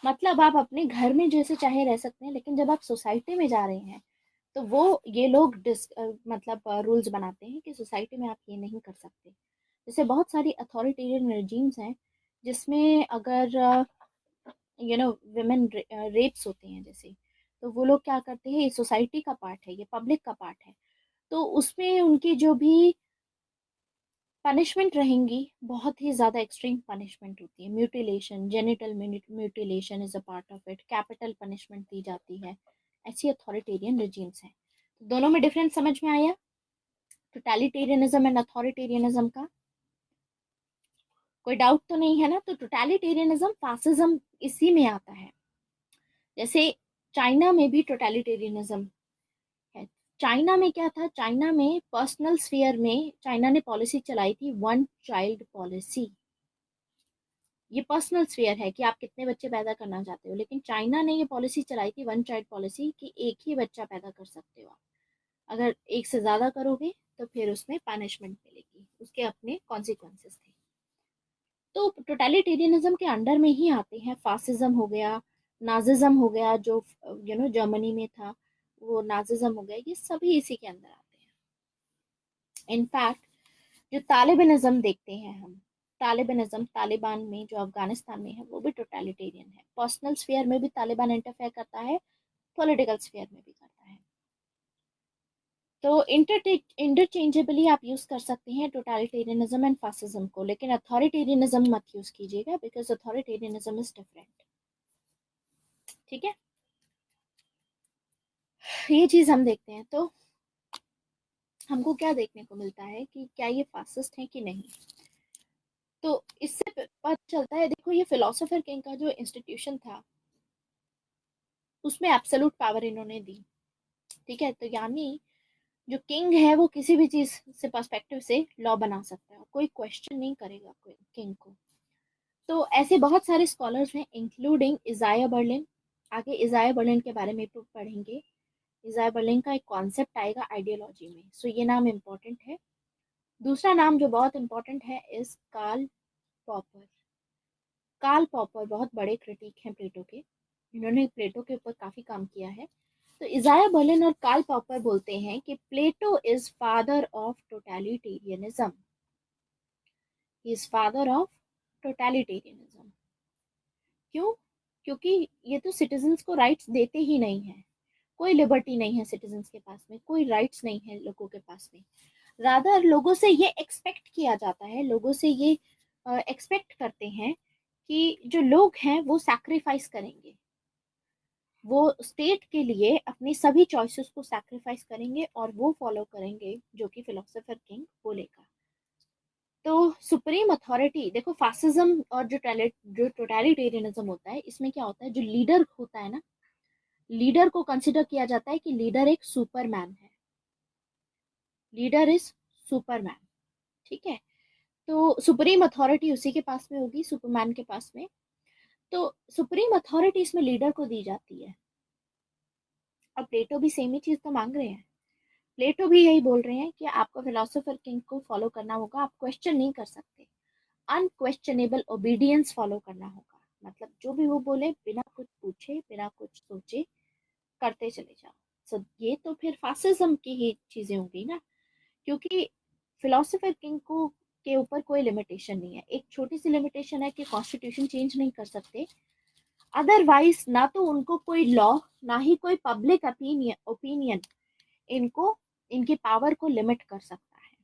Speaker 1: मतलब आप अपने घर में जैसे चाहे रह सकते हैं, लेकिन जब आप सोसाइटी में जा रहे हैं तो वो ये लोग मतलब रूल्स बनाते हैं कि सोसाइटी में आप ये नहीं कर सकते। जैसे बहुत सारी अथॉरिटेरियन रेजिम्स हैं जिसमें अगर विमेन रेप्स होते हैं जैसे, तो वो लोग क्या करते हैं, ये सोसाइटी का पार्ट है, ये पब्लिक का पार्ट है, तो उसमें उनकी जो भी पनिशमेंट रहेंगी बहुत ही ज़्यादा एक्सट्रीम पनिशमेंट होती है। Mutilation, genital mutilation is a part of it, capital punishment दी जाती है। ऐसी अथॉरिटेरियन रिजीम्स हैं। तो दोनों में डिफरेंस समझ में आया, टोटलिटेरियनिज्म एंड अथॉरिटेरियनिज्म का? कोई डाउट तो नहीं है ना? तो टोटलिटेरियनिज्म, फासिज्म इसी में आता है। जैसे चाइना में भी टोटलिटेरियनिज्म है। चाइना में क्या था, चाइना में पर्सनल स्फीयर में चाइना ने पॉलिसी चलाई थी, वन चाइल्ड पॉलिसी। ये पर्सनल स्फीयर है कि आप कितने बच्चे पैदा करना चाहते हो, लेकिन चाइना ने ये पॉलिसी चलाई थी, वन चाइल्ड पॉलिसी, कि एक ही बच्चा पैदा कर सकते हो आप। अगर एक से ज्यादा करोगे तो फिर उसमें पनिशमेंट मिलेगी, उसके अपने कॉन्सिक्वेंसेस थे। तो टोटलिटेरियनिज्म के अंडर में ही आते हैं फासिज्म हो गया, नाजिज्म हो गया, जो जर्मनी में था, वो नाजिज्म हो गया, ये सभी इसी के अंदर आते हैं। इनफैक्ट जो तालिबानिज्म देखते हैं हम, तालिबानिज्म, तालिबान में जो अफगानिस्तान में है, वो भी टोटलिटेरियन है। पर्सनल स्फीयर में भी तालिबान इंटरफेयर करता है, पॉलिटिकल स्फीयर में भी करता है। तो इंटरचेंजेबली आप यूज कर सकते हैं टोटलिटेरियनिज्म एंड फासिज्म को, लेकिन अथॉरिटेरियनिज्म मत यूज कीजिएगा, बिकॉज अथॉरिटेरियनिज्म इज डिफरेंट, ठीक है। ये चीज हम देखते हैं, तो हमको क्या देखने को मिलता है कि क्या ये फासिस्ट है कि नहीं। तो इससे पता चलता है, देखो ये फिलोसोफर किंग का जो इंस्टीट्यूशन था उसमें एब्सोल्यूट पावर इन्होंने दी। ठीक है, तो यानी जो किंग है वो किसी भी चीज से पर्सपेक्टिव से लॉ बना सकता है, कोई क्वेश्चन नहीं करेगा कोई किंग को। तो ऐसे बहुत सारे स्कॉलर्स हैं इंक्लूडिंग इजाया बर्लिन। आगे इजाया बर्लिन के बारे में तो पढ़ेंगे। इजाया बर्लिन का एक कॉन्सेप्ट आएगा आइडियोलॉजी में, सो ये नाम इम्पोर्टेंट है। दूसरा नाम जो बहुत इंपॉर्टेंट है is Karl Popper. Karl Popper बहुत बड़े क्रिटिक हैं प्लेटो के, इन्होंने प्लेटो के ऊपर काफी काम किया है। तो इजाया बर्लिन और कार्ल पॉपर बोलते हैं कि Plato is father of totalitarianism. He is father of totalitarianism. क्यों? क्योंकि ये तो सिटीजन्स को राइट्स देते ही नहीं है, कोई लिबर्टी नहीं है सिटीजन्स के पास में, कोई राइट्स नहीं है लोगों के पास में। रादर लोगों से ये एक्सपेक्ट किया जाता है, लोगों से ये एक्सपेक्ट करते हैं कि जो लोग हैं वो सैक्रिफाइस करेंगे, वो स्टेट के लिए अपनी सभी चॉइसेस को सैक्रिफाइस करेंगे और वो फॉलो करेंगे जो कि फिलोसोफर किंग बोलेगा। तो सुप्रीम अथॉरिटी, देखो फासिज्म और जो टोटलिटेरियनिज्म होता है इसमें क्या होता है, जो लीडर होता है ना, लीडर को कंसिडर किया जाता है कि लीडर एक सुपरमैन है, लीडर इज सुपरमैन। ठीक है, तो सुप्रीम अथॉरिटी उसी के पास में होगी, सुपरमैन के पास में। तो सुप्रीम अथॉरिटी इसमें लीडर को दी जाती है। अब प्लेटो भी सेम ही चीज तो मांग रहे हैं, प्लेटो भी यही बोल रहे हैं कि आपको फिलोसोफर किंग को फॉलो करना होगा, आप क्वेश्चन नहीं कर सकते, अनक्वेश्चनेबल ओबीडियंस फॉलो करना होगा। मतलब जो भी वो बोले बिना कुछ पूछे बिना कुछ सोचे करते चले जाओ। सो ये तो फिर फासिज्म की ही चीजें होंगी ना, क्योंकि फिलोसोफर किंग को के ऊपर कोई लिमिटेशन नहीं है। एक छोटी सी लिमिटेशन है कि कॉन्स्टिट्यूशन चेंज नहीं कर सकते, अदरवाइज ना तो उनको कोई लॉ ना ही कोई पब्लिक ओपिनियन इनको इनकी पावर को लिमिट कर सकता है,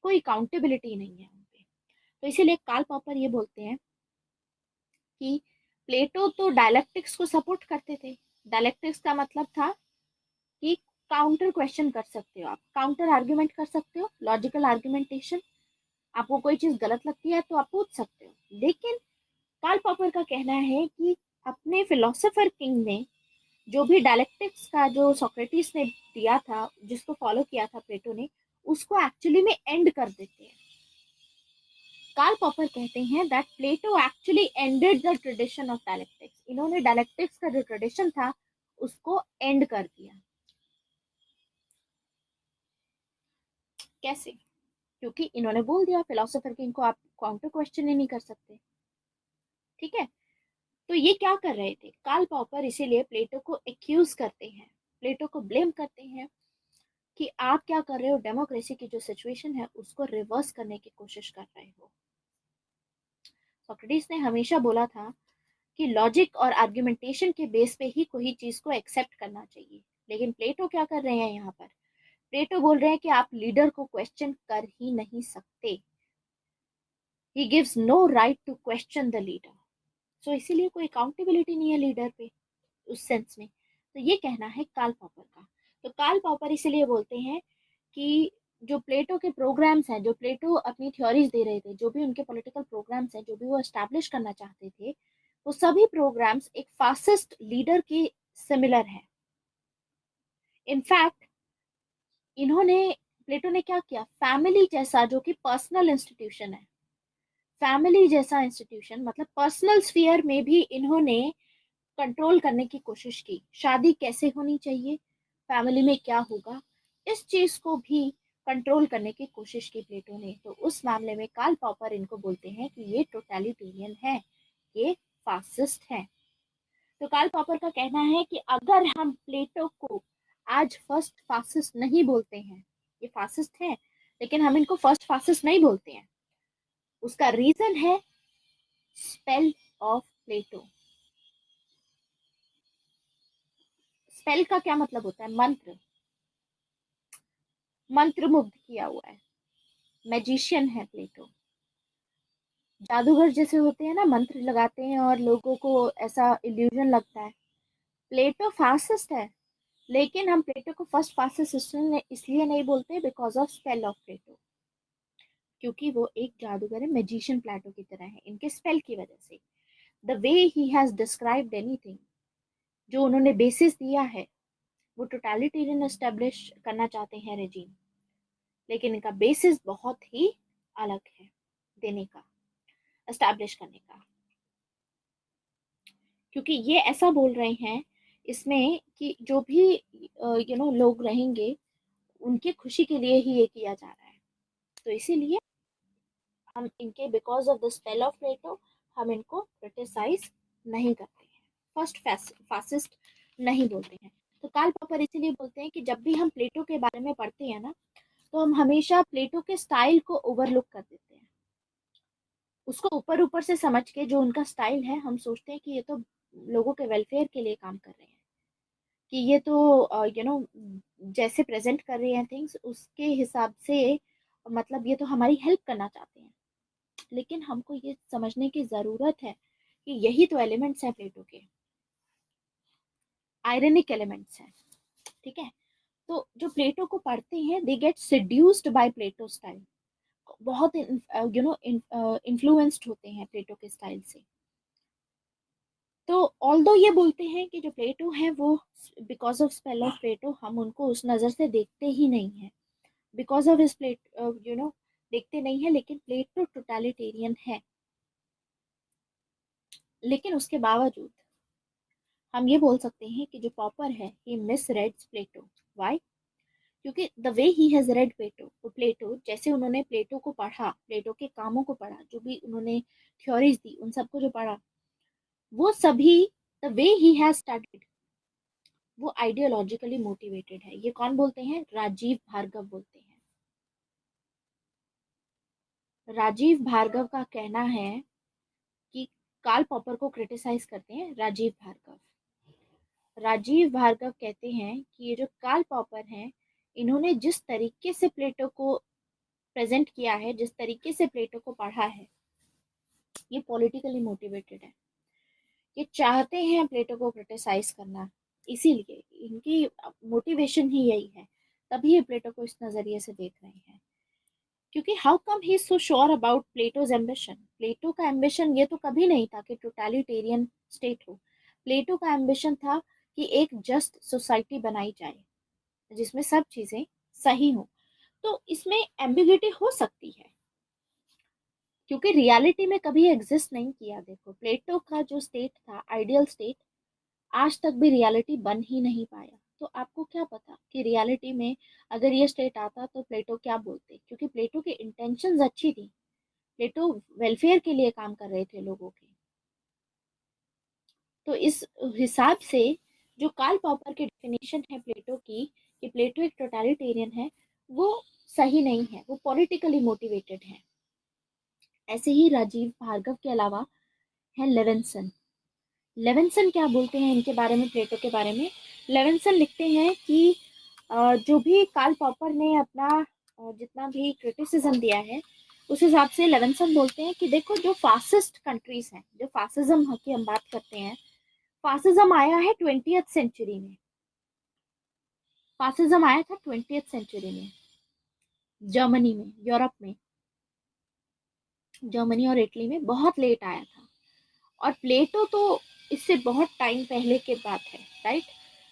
Speaker 1: कोई अकाउंटेबिलिटी नहीं है उनपे। तो इसीलिए कार्ल पॉपर ये बोलते हैं कि प्लेटो तो डायलेक्टिक्स को सपोर्ट करते थे। डायलेक्टिक्स का मतलब था कि काउंटर क्वेश्चन कर सकते हो, आप काउंटर आर्ग्यूमेंट कर सकते हो, लॉजिकल आर्ग्यूमेंटेशन। आपको कोई चीज गलत लगती है तो आप पूछ सकते हो। लेकिन कार्ल पॉपर का कहना है कि अपने फिलोसोफर किंग ने जो भी डायलेक्टिक्स का जो सोक्रेटिस ने दिया था, जिसको फॉलो किया था प्लेटो ने, उसको एक्चुअली में एंड कर देते हैं। कार्ल पॉपर कहते हैं that Plato actually ended the tradition of dialectics. इन्होंने डायलेक्टिक्स का जो ट्रेडिशन था उसको एंड कर दिया। कैसे? क्योंकि इन्होंने बोल दिया फिलोसोफर किंग को आप काउंटर क्वेश्चन ही नहीं कर सकते। ठीक है, तो ये क्या कर रहे थे कार्ल पॉपर, इसीलिए प्लेटो को एक्यूज करते हैं, प्लेटो को ब्लेम करते हैं कि आप क्या कर रहे हो, डेमोक्रेसी की जो सिचुएशन है उसको रिवर्स करने की कोशिश कर रहे हो। सोक्रेटिस ने हमेशा बोला था कि लॉजिक और आर्गुमेंटेशन के बेस पे ही कोई चीज को एक्सेप्ट करना चाहिए। लेकिन प्लेटो क्या कर रहे हैं यहाँ पर, प्लेटो बोल रहे हैं कि आप लीडर को क्वेश्चन कर ही नहीं सकते। He gives no right to question the leader. So इसीलिए कोई अकाउंटेबिलिटी नहीं है लीडर पे उस सेंस में। तो ये कहना है कार्ल पॉपर का। तो कार्ल पॉपर इसीलिए बोलते हैं कि जो प्लेटो के प्रोग्राम्स हैं, जो प्लेटो अपनी थ्योरीज दे रहे थे, जो भी उनके पॉलिटिकल प्रोग्राम्स हैं, जो भी वो एस्टैब्लिश करना चाहते थे, वो सभी प्रोग्राम्स एक फासिस्ट लीडर के सिमिलर है। इनफैक्ट इन्होंने, प्लेटो ने क्या किया, फैमिली जैसा जो कि पर्सनल इंस्टीट्यूशन है, फैमिली जैसा इंस्टीट्यूशन मतलब पर्सनल स्फीयर में भी इन्होंने कंट्रोल करने की कोशिश की। शादी कैसे होनी चाहिए, फैमिली में क्या होगा, इस चीज को भी कंट्रोल करने की कोशिश की प्लेटो ने। तो उस मामले में कार्ल पॉपर इनको बोलते हैं कि ये टोटलिटेरियन है, ये फासिस्ट है। तो कार्ल पॉपर का कहना है कि अगर हम प्लेटो को आज फर्स्ट फासिस्ट नहीं बोलते हैं, ये फासिस्ट है लेकिन हम इनको फर्स्ट फासिस्ट नहीं बोलते हैं, उसका रीजन है स्पेल ऑफ प्लेटो। स्पेल का क्या मतलब होता है, मंत्र, मंत्र मुग्ध किया हुआ है, मैजिशियन है प्लेटो। जादूगर जैसे होते हैं ना, मंत्र लगाते हैं और लोगों को ऐसा इल्यूजन लगता है। प्लेटो फासिस्ट है, लेकिन हम प्लेटो को फर्स्ट फासिस्ट इसलिए नहीं बोलते because of spell of Plato. क्योंकि वो एक जादूगर है, मैजिशियन प्लेटो की तरह है, इनके स्पेल की वजह से। The way he has described anything, जो उन्होंने बेसिस दिया है, वो टोटलिटेरियन एस्टेब्लिश करना चाहते हैं रेजीम, लेकिन इनका बेसिस बहुत ही अलग है देने का, एस्टैब्लिश करने का। क्योंकि ये ऐसा बोल रहे हैं इसमें कि जो भी लोग रहेंगे, उनकी खुशी के लिए ही ये किया जा रहा है। तो इसीलिए हम इनके because of the spell of Plato हम इनको क्रिटिसाइज नहीं करते हैं, फर्स्ट फासिस्ट नहीं बोलते हैं। तो कार्ल पॉपर इसीलिए बोलते हैं कि जब भी हम प्लेटो के बारे में पढ़ते हैं ना, तो हम हमेशा प्लेटो के स्टाइल को ओवरलुक कर देते हैं। उसको ऊपर ऊपर से समझ के जो उनका स्टाइल है, हम सोचते हैं कि ये तो लोगों के वेलफेयर के लिए काम कर रहे हैं, कि ये तो जैसे प्रेजेंट कर रहे हैं थिंग्स उसके हिसाब से, मतलब ये तो हमारी हेल्प करना चाहते हैं। लेकिन हमको ये समझने की जरूरत है कि यही तो एलिमेंट्स हैं प्लेटो के, आयरनिक एलिमेंट्स हैं। ठीक है। तो जो प्लेटो को पढ़ते हैं, they get seduced by Plato style, बहुत इन्फ्लुएंस्ड होते हैं प्लेटो के स्टाइल से। तो ऑल्दो ये बोलते हैं कि जो प्लेटो है वो because of spell of Plato हम उनको उस नज़र से देखते ही नहीं है, बिकॉज ऑफ हिज प्लेट देखते नहीं है, लेकिन प्लेटो टोटलिटेरियन है। लेकिन उसके बावजूद हम ये बोल सकते हैं कि जो पॉपर है he misreads Plato. Why? क्योंकि the way he has read Plato, वो प्लेटो जैसे उन्होंने प्लेटो को पढ़ा, प्लेटो के कामों को पढ़ा, जो भी उन्होंने थ्योरीज दी उन सबको जो पढ़ा, वो सभी the way he has studied, वो आइडियोलॉजिकली मोटिवेटेड है। ये कौन बोलते हैं? राजीव भार्गव बोलते हैं। राजीव भार्गव का कहना है कि कार्ल पॉपर को क्रिटिसाइज करते हैं राजीव भार्गव। राजीव भार्गव कहते हैं कि ये जो कार्ल पॉपर हैं, इन्होंने जिस तरीके से प्लेटो को प्रेजेंट किया है, जिस तरीके से प्लेटो को पढ़ा है, ये पॉलिटिकली मोटिवेटेड है। ये चाहते हैं प्लेटो को क्रिटिसाइज करना, इसीलिए इनकी मोटिवेशन ही यही है, तभी ये प्लेटो को इस नजरिए से देख रहे हैं। क्योंकि how come he so sure about Plato's ambition? Plato का एम्बिशन ये तो कभी नहीं था कि टोटलिटेरियन स्टेट हो। प्लेटो का एम्बिशन था कि एक जस्ट सोसाइटी बनाई जाए जिसमें सब चीजें सही हो। तो इसमें एम्बिग्युइटी हो सकती है, क्योंकि रियलिटी में कभी एग्जिस्ट नहीं किया। देखो, प्लेटो का जो स्टेट था, आइडियल स्टेट, आज तक भी रियलिटी बन ही नहीं पाया। तो आपको क्या पता कि रियलिटी में अगर ये स्टेट आता तो प्लेटो क्या बोलते, क्योंकि प्लेटो की इंटेंशंस अच्छी थी, प्लेटो वेलफेयर के लिए काम कर रहे थे लोगों के। तो इस हिसाब से जो कार्ल पॉपर की डेफिनेशन है प्लेटो की, कि प्लेटो एक टोटलिटेरियन है, वो सही नहीं है, वो पॉलिटिकली मोटिवेटेड है। ऐसे ही राजीव भार्गव के अलावा है लेविन्सन। लेविन्सन क्या बोलते हैं इनके बारे में, प्लेटो के बारे में? लेविन्सन लिखते हैं कि जो भी कार्ल पॉपर ने अपना जितना भी क्रिटिसिज्म दिया है, उस हिसाब से लेविन्सन बोलते हैं कि देखो, जो फासिस्ट कंट्रीज हैं, जो फासिज्म की हम बात करते हैं, फासिज्म आया है 20th सेंचुरी में। फासिज्म आया था 20th सेंचुरी में, जर्मनी में, यूरोप में, जर्मनी और इटली में बहुत लेट आया था। और प्लेटो तो इससे बहुत टाइम पहले के बात है, राइट?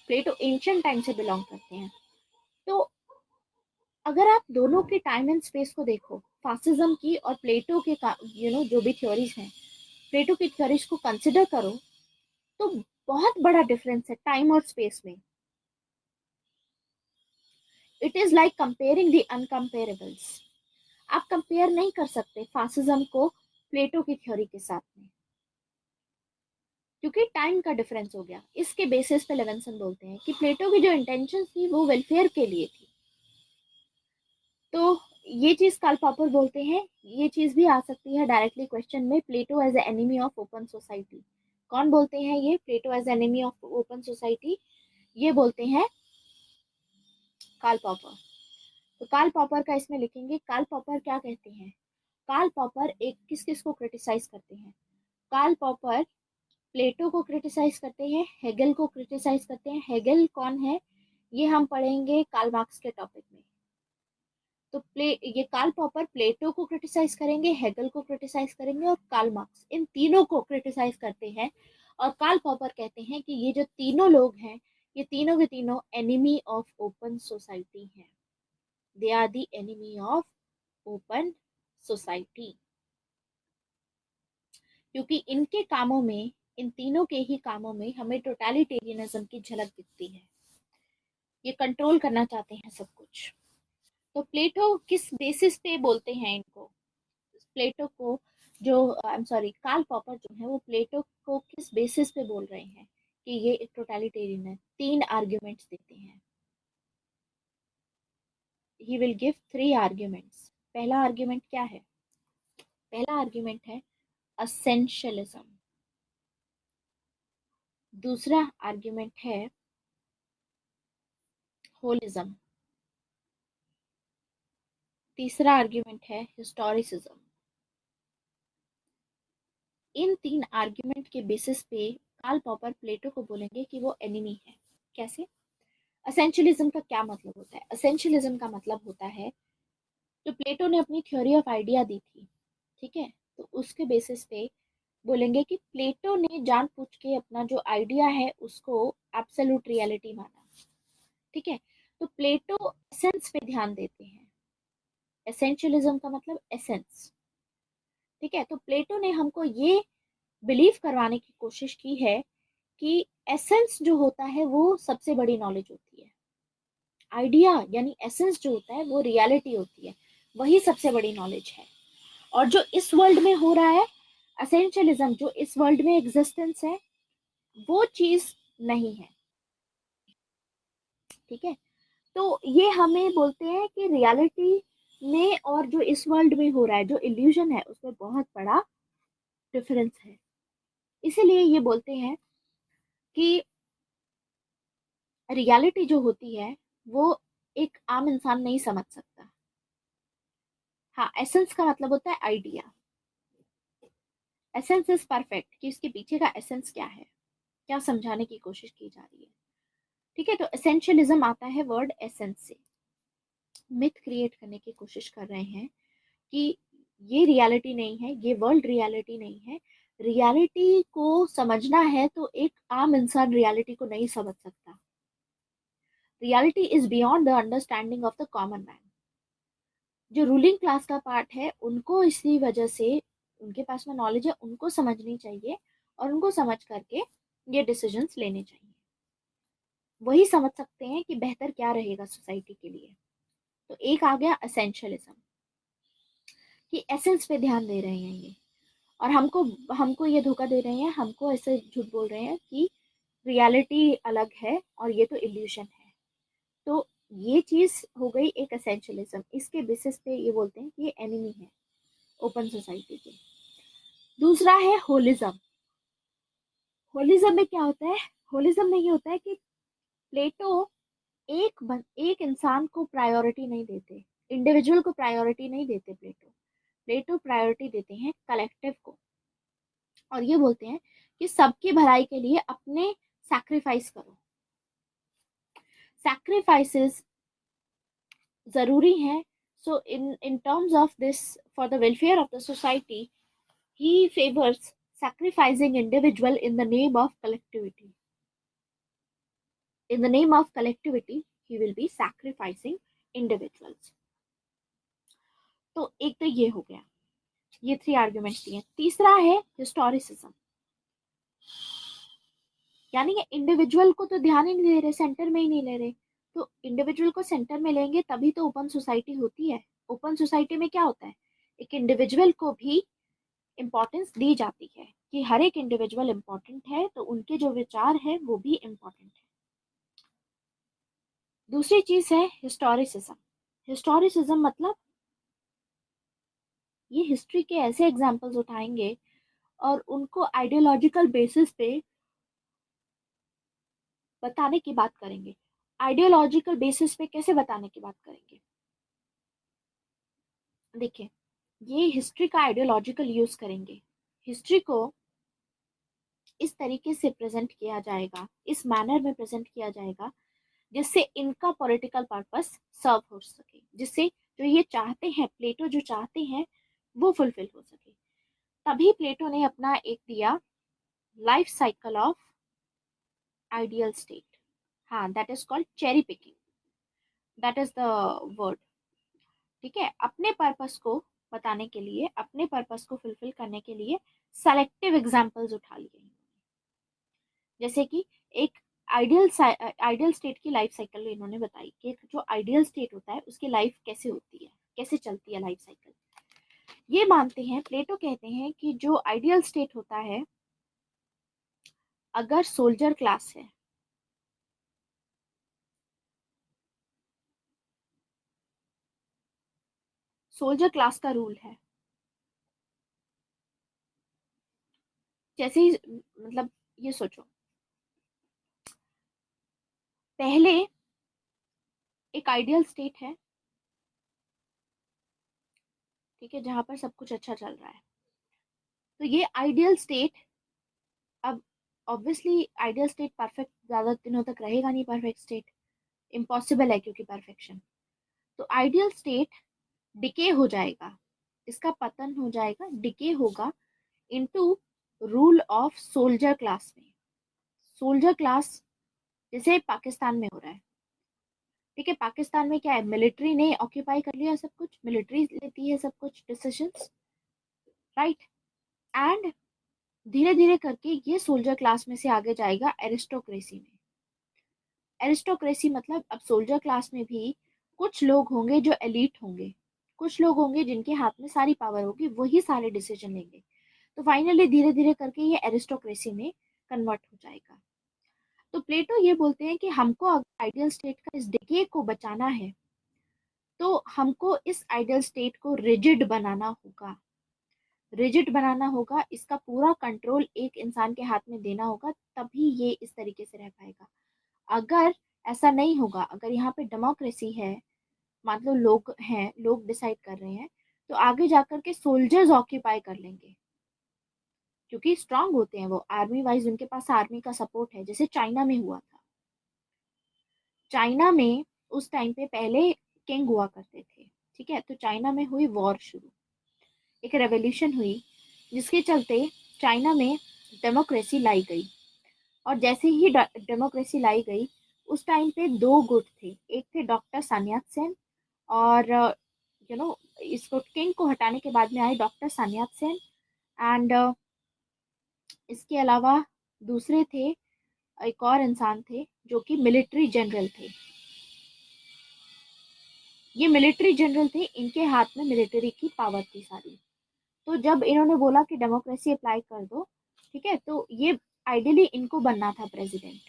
Speaker 1: प्लेटो एंशिएंट टाइम से बिलोंग करते हैं। तो अगर आप दोनों के टाइम एंड स्पेस को देखो, फासिज्म की और प्लेटो के जो भी थ्योरीज हैं, प्लेटो की थ्योरीज को कंसिडर करो, तो बहुत बड़ा डिफरेंस है टाइम और स्पेस में। It is like comparing the uncomparables. आप कंपेयर नहीं कर सकते फासिज्म को प्लेटो की थ्योरी के साथ में, क्योंकि टाइम का डिफरेंस हो गया। इसके बेसिस पे लेविन्सन बोलते हैं कि प्लेटो की जो इंटेंशन थी वो वेलफेयर के लिए थी। तो ये चीज कार्ल पॉपर बोलते हैं। ये चीज भी आ सकती है डायरेक्टली क्वेश्चन में, Plato as enemy of open society. कौन बोलते हैं ये Plato as enemy of open society? ये बोलते हैं कार्ल पॉपर। तो कार्ल पॉपर का इसमें लिखेंगे, कार्ल पॉपर क्या कहते हैं? कार्ल पॉपर एक किस किस को क्रिटिसाइज करते हैं? कार्ल पॉपर प्लेटो को क्रिटिसाइज करते हैं, हेगल को क्रिटिसाइज करते हैं। हेगल कौन है, ये हम पढ़ेंगे कार्ल मार्क्स के टॉपिक में। तो ये कार्ल पॉपर प्लेटो को क्रिटिसाइज करेंगे, हेगल को क्रिटिसाइज करेंगे और कार्ल मार्क्स, इन तीनों को क्रिटिसाइज करते हैं। और कार्ल पॉपर कहते हैं कि ये जो तीनों लोग हैं, ये तीनों के तीनों एनिमी ऑफ ओपन सोसाइटी हैं। They are the enemy of open society, क्योंकि इनके कामों में, इन तीनों के ही कामों में हमें टोटलिटेरियनिज्म की झलक दिखती है। ये कंट्रोल करना चाहते हैं सब कुछ। तो प्लेटो किस बेसिस पे बोलते हैं इनको, प्लेटो को जो I am sorry Karl Popper जो है वो प्लेटो को किस बेसिस पे बोल रहे हैं कि ये एक टोटलिटेरियन है? तीन आर्ग्यूमेंट्स देते हैं। He will give three arguments. पहला आर्ग्यूमेंट क्या है? पहला आर्ग्यूमेंट है असेंशियलिज्म। दूसरा आर्ग्यूमेंट है होलिज्म। तीसरा आर्ग्यूमेंट है हिस्टोरिसिज्म। इन तीन आर्ग्यूमेंट के बेसिस पे कार्ल पॉपर प्लेटो को बोलेंगे कि वो एनिमी है। कैसे? असेंशियलिज्म का क्या मतलब होता है? असेंशियलिज्म का मतलब होता है, जो प्लेटो ने अपनी थ्योरी ऑफ आइडिया दी थी, ठीक है, तो उसके बेसिस पे बोलेंगे कि प्लेटो ने जानबूझ के अपना जो आइडिया है उसको एब्सोल्यूट रियलिटी माना। ठीक है, तो प्लेटो एसेंस पे ध्यान देते हैं। एसेंशियलिज्म का मतलब एसेंस। ठीक है, तो प्लेटो ने हमको ये बिलीव करवाने की कोशिश की है कि एसेंस जो होता है वो सबसे बड़ी नॉलेज होती है। आइडिया यानी एसेंस जो होता है वो रियलिटी होती है, वही सबसे बड़ी नॉलेज है। और जो इस वर्ल्ड में हो रहा है, एसेंशियलिज्म जो इस वर्ल्ड में एग्जिस्टेंस है, वो चीज नहीं है। ठीक है, तो ये हमें बोलते हैं कि रियलिटी में और जो इस वर्ल्ड में हो रहा है, जो इल्यूजन है, उसमें बहुत बड़ा डिफरेंस है। इसीलिए ये बोलते हैं कि रियलिटी जो होती है वो एक आम इंसान नहीं समझ सकता। हाँ, एसेंस का मतलब होता है आइडिया। एसेंस इज परफेक्ट, कि इसके पीछे का एसेंस क्या है, क्या समझाने की कोशिश की जा रही है। ठीक है, तो एसेंशियलिज्म आता है वर्ड एसेंस से। मिथ क्रिएट करने की कोशिश कर रहे हैं कि ये रियलिटी नहीं है, ये वर्ल्ड रियलिटी नहीं है। रियलिटी को समझना है तो एक आम इंसान रियलिटी को नहीं समझ सकता। Reality is beyond the understanding of the common man. जो रूलिंग क्लास का पार्ट है उनको इसी वजह से, उनके पास में नॉलेज है, उनको समझनी चाहिए और उनको समझ करके ये डिसीजंस लेने चाहिए। वही समझ सकते हैं कि बेहतर क्या रहेगा सोसाइटी के लिए। तो एक आ गया एसेंशियलिज्म, कि एसेंस पे ध्यान दे रहे हैं ये, और हमको हमको ये धोखा दे रहे हैं, हमको ऐसे झूठ बोल रहे हैं कि रियलिटी अलग है और ये तो इल्यूशन है। तो ये चीज हो गई एक एसेंशियलिज्म। इसके बेसिस पे ये बोलते हैं कि ये एनिमी है ओपन सोसाइटी के। दूसरा है होलिज्म। होलिज्म में क्या होता है? होलिज्म में ये होता है कि प्लेटो एक इंसान को प्रायोरिटी नहीं देते, इंडिविजुअल को प्रायोरिटी नहीं देते। प्लेटो प्लेटो प्रायोरिटी देते हैं कलेक्टिव को, और ये बोलते हैं कि सबकी भलाई के लिए अपने सैक्रिफाइस करो। सैक्रिफाइसेस जरूरी हैं। So in terms of this, for the welfare of the society, he favors sacrificing individual in the name of collectivity. In the name of collectivity, he will be sacrificing individuals. तो एक तो ये हो गया, ये three arguments दिए। तीसरा है हिस्टोरिसिज्म, यानी कि इंडिविजुअल को तो ध्यान ही नहीं दे रहे, सेंटर में ही नहीं ले रहे। तो इंडिविजुअल को सेंटर में लेंगे तभी तो ओपन सोसाइटी होती है। ओपन सोसाइटी में क्या होता है, एक इंडिविजुअल को भी इम्पोर्टेंस दी जाती है कि हर एक इंडिविजुअल इम्पोर्टेंट है, तो उनके जो विचार है वो भी इम्पोर्टेंट है। दूसरी चीज है हिस्टोरिसिज्म। हिस्टोरिसिज्म मतलब ये हिस्ट्री के ऐसे एग्जाम्पल्स उठाएंगे और उनको आइडियोलॉजिकल बेसिस पे बताने की बात करेंगे। आइडियोलॉजिकल बेसिस पे कैसे बताने की बात करेंगे? देखिए, ये हिस्ट्री का आइडियोलॉजिकल यूज करेंगे। हिस्ट्री को इस तरीके से प्रेजेंट किया जाएगा, इस मैनर में प्रेजेंट किया जाएगा जिससे इनका पॉलिटिकल पर्पस सर्व हो सके, जिससे जो ये चाहते हैं, प्लेटो जो चाहते हैं वो फुलफिल हो सके। तभी प्लेटो ने अपना एक दिया life cycle of ideal state. हाँ, that is called cherry picking, that is the word. ठीक है, अपने पर्पस को बताने के लिए, अपने पर्पस को फुलफिल करने के लिए सेलेक्टिव एग्जांपल्स उठा लिए। जैसे कि एक आइडियल स्टेट की लाइफ साइकिल इन्होंने बताई कि जो आइडियल स्टेट होता है उसकी लाइफ कैसे होती है, कैसे चलती है लाइफ साइकिल। ये मानते हैं, प्लेटो कहते हैं कि जो आइडियल स्टेट होता है, अगर सोल्जर क्लास है, सोल्जर क्लास का रूल है, जैसे ही मतलब ये सोचो, पहले एक आइडियल स्टेट है, ठीक है, जहां पर सब कुछ अच्छा चल रहा है। तो ये आइडियल स्टेट, अब ऑब्वियसली आइडियल स्टेट परफेक्ट ज्यादा दिनों तक रहेगा नहीं, परफेक्ट स्टेट इम्पॉसिबल है क्योंकि परफेक्शन। तो आइडियल स्टेट डिके हो जाएगा, इसका पतन हो जाएगा, डिके होगा into rule of soldier class में। सोल्जर क्लास जैसे पाकिस्तान में हो रहा है, ठीक है, पाकिस्तान में क्या है, मिलिट्री ने ऑक्यूपाई कर लिया सब कुछ, मिलिट्री लेती है सब कुछ डिसीजंस, राइट। एंड धीरे धीरे करके ये सोल्जर क्लास में से आगे जाएगा एरिस्टोक्रेसी में। एरिस्टोक्रेसी मतलब अब सोल्जर क्लास में भी कुछ लोग होंगे जो एलीट होंगे, कुछ लोग होंगे जिनके हाथ में सारी पावर होगी, वही सारे डिसीजन लेंगे। तो फाइनली धीरे धीरे करके ये एरिस्टोक्रेसी में कन्वर्ट हो जाएगा। तो प्लेटो ये बोलते हैं कि हमको अगर आइडियल स्टेट का इस डिके को बचाना है, तो हमको इस आइडियल स्टेट को रिजिड बनाना होगा, रिजिड बनाना होगा, इसका पूरा कंट्रोल एक इंसान के हाथ में देना होगा, तभी ये इस तरीके से रह पाएगा। अगर ऐसा नहीं होगा, अगर यहाँ पे डेमोक्रेसी है, मान लो लोग हैं, लोग डिसाइड कर रहे हैं, तो आगे जाकर के सोल्जर्स ऑक्यूपाई कर लेंगे, क्योंकि स्ट्रांग होते हैं वो, आर्मी वाइज उनके पास आर्मी का सपोर्ट है, जैसे चाइना में हुआ था। चाइना में उस टाइम पे पहले किंग हुआ करते थे, ठीक है, तो चाइना में हुई वॉर शुरू, एक रेवोल्यूशन हुई, जिसके चलते चाइना में डेमोक्रेसी लाई गई। और जैसे ही डेमोक्रेसी लाई गई, उस टाइम पे दो गुट थे, एक थे डॉक्टर सान्यात सेन, और इसको किंग को हटाने के बाद में आए डॉक्टर सान्यात सेन। एंड इसके अलावा दूसरे थे, एक और इंसान थे जो कि मिलिट्री जनरल थे। ये मिलिट्री जनरल थे, इनके हाथ में मिलिट्री की पावर थी सारी। तो जब इन्होंने बोला कि डेमोक्रेसी अप्लाई कर दो, ठीक है, तो ये आइडियली इनको बनना था प्रेसिडेंट,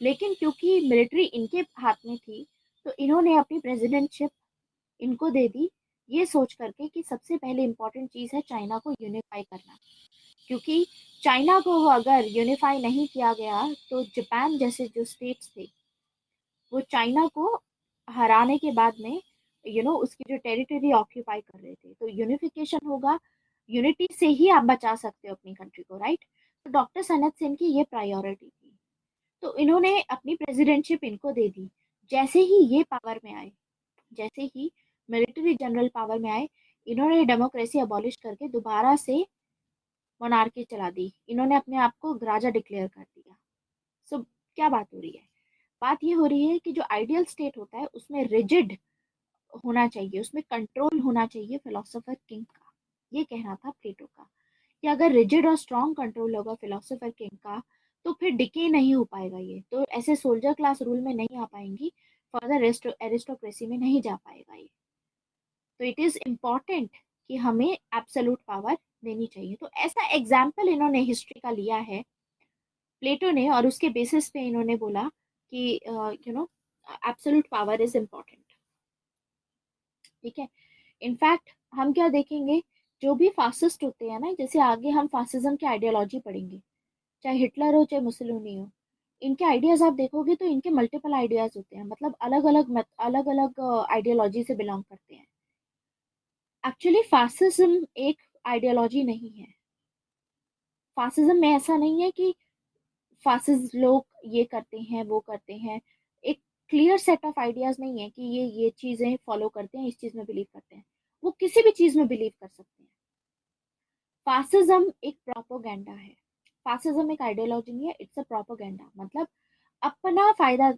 Speaker 1: लेकिन क्योंकि मिलिट्री इनके हाथ में थी, तो इन्होंने अपनी प्रेसिडेंटशिप इनको दे दी, ये सोच करके कि सबसे पहले इंपॉर्टेंट चीज है चाइना को यूनिफाई करना। क्योंकि चाइना को अगर यूनिफाई नहीं किया गया, तो जापान जैसे जो स्टेट्स थे वो चाइना को हराने के बाद में उसकी जो टेरिटरी ऑक्यूपाई कर रहे थे, तो यूनिफिकेशन होगा, यूनिटी से ही आप बचा सकते हो अपनी कंट्री को, राइट। तो डॉक्टर सनत सिंह की ये प्रायोरिटी थी, तो इन्होंने अपनी प्रेसिडेंटशिप इनको दे दी। जैसे ही ये पावर में आए, जैसे ही मिलिट्री जनरल पावर में आए, इन्होंने डेमोक्रेसी अबॉलिश करके दोबारा से मोनार्की चला दी, इन्होंने अपने आप को राजा डिक्लेयर कर दिया। सो क्या बात हो रही है, बात ये हो रही है कि जो आइडियल स्टेट होता है उसमें रिजिड होना चाहिए, उसमें कंट्रोल होना चाहिए फिलोसोफर किंग का। ये कहना था प्लेटो का, कि अगर रिजिड और स्ट्रॉन्ग कंट्रोल होगा फिलोसोफर किंग का, तो फिर डिके नहीं हो पाएगा, ये तो ऐसे सोल्जर क्लास रूल में नहीं आ पाएंगी, फर्दर एरिस्टोक्रेसी में नहीं जा पाएगा ये। तो इट इज इम्पॉर्टेंट कि हमें एब्सोल्यूट पावर देनी चाहिए। तो ऐसा एग्जाम्पल इन्होंने हिस्ट्री का लिया है प्लेटो ने, और उसके बेसिस पे इन्होंने बोला कि एब्सोल्यूट पावर इज इम्पॉर्टेंट, ठीक है। इनफैक्ट हम क्या देखेंगे, जो भी फासिस्ट होते हैं ना, जैसे आगे हम फासिज्म की आइडियोलॉजी पढ़ेंगे, चाहे हिटलर हो चाहे मुसोलिनी हो, इनके आइडियाज आप देखोगे तो इनके मल्टीपल आइडियाज होते हैं, मतलब अलग अलग आइडियोलॉजी से बिलोंग करते हैं। एक्चुअली फासिज्म एक आइडियोलॉजी नहीं है। फासिज्म में ऐसा नहीं है कि फासिस्ट लोग ये करते हैं वो करते हैं, एक क्लियर सेट ऑफ आइडियाज नहीं है कि ये चीजें फॉलो करते हैं, इस चीज में बिलीव करते हैं, वो किसी भी चीज में बिलीव कर सकते हैं। फासिज्म एक प्रोपोगेंडा है, फासिज्म एक आइडियोलॉजी नहीं है, इट्स अ प्रोपोगेंडा। मतलब अपना फायदा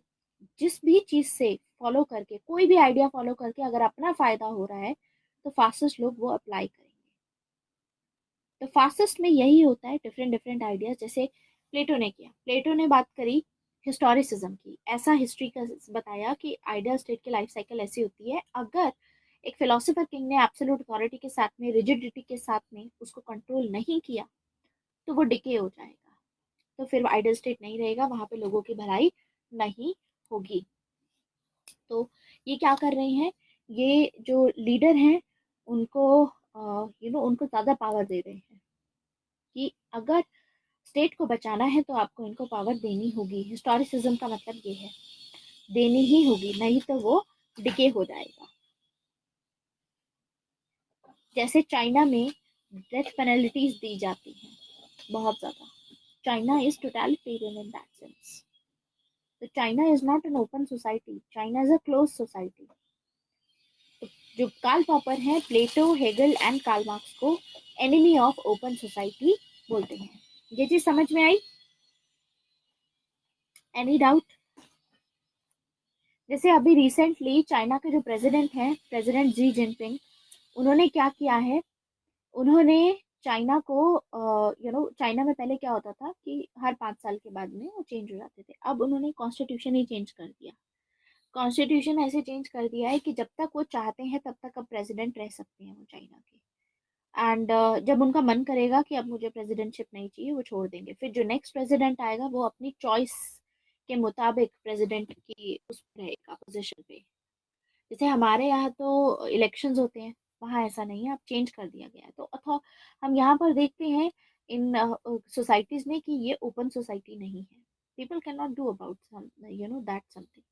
Speaker 1: जिस भी चीज से फॉलो करके, कोई भी आइडिया फॉलो करके अगर अपना फायदा हो रहा है तो फासिस्ट लोग वो अप्लाई करेंगे। तो फासिस्ट में यही होता है, डिफरेंट डिफरेंट आइडियाज। जैसे प्लेटो ने किया, प्लेटो ने बात करी हिस्टोरिसिज्म की, ऐसा हिस्ट्री का बताया कि आइडिया स्टेट की लाइफ साइकिल ऐसी होती है, अगर एक फिलोसोफर किंग ने एब्सोल्यूट अथॉरिटी के साथ में, रिजिडिटी के साथ में उसको कंट्रोल नहीं किया तो वो डिके हो जाएगा, तो फिर आइडियल स्टेट नहीं रहेगा, वहां पे लोगों की भलाई नहीं होगी। तो ये क्या कर रहे हैं, ये जो लीडर हैं उनको उनको ज्यादा पावर दे रहे हैं कि अगर स्टेट को बचाना है तो आपको इनको पावर देनी होगी। हिस्टोरिसिज्म का मतलब ये है, देनी ही होगी, नहीं तो वो डिके हो जाएगा। जैसे चाइना में डेथ पेनल्टीज दी जाती हैं बहुत ज्यादा, China is totalitarian in that sense. तो China is not an open society, China is a close society. जो कार्ल पॉपर हैं, Plato, Hegel and Karl Marx को एनिमी ऑफ ओपन सोसाइटी बोलते हैं। ये चीज समझ में आई? Any doubt? जैसे अभी रिसेंटली चाइना के जो प्रेसिडेंट हैं, प्रेसिडेंट जी जिनपिंग, उन्होंने क्या किया है, उन्होंने चाइना को चाइना में पहले क्या होता था कि हर 5 साल के बाद में वो चेंज हो जाते थे, अब उन्होंने कॉन्स्टिट्यूशन ही चेंज कर दिया। कॉन्स्टिट्यूशन ऐसे चेंज कर दिया है कि जब तक वो चाहते हैं तब तक अब प्रेसिडेंट रह सकते हैं वो चाइना के। एंड जब उनका मन करेगा कि अब मुझे प्रेसिडेंटशिप नहीं चाहिए, वो छोड़ देंगे। फिर जो नेक्स्ट प्रेसिडेंट आएगा वो अपनी चॉइस के मुताबिक प्रेसिडेंट की उस रहेगा पोजीशन पे। जैसे हमारे यहाँ तो इलेक्शंस होते हैं, वहाँ ऐसा नहीं है, अब चेंज कर दिया गया है। तो अथवा हम यहाँ पर देखते हैं इन सोसाइटीज में कि ये ओपन सोसाइटी नहीं है। People can not do about that something,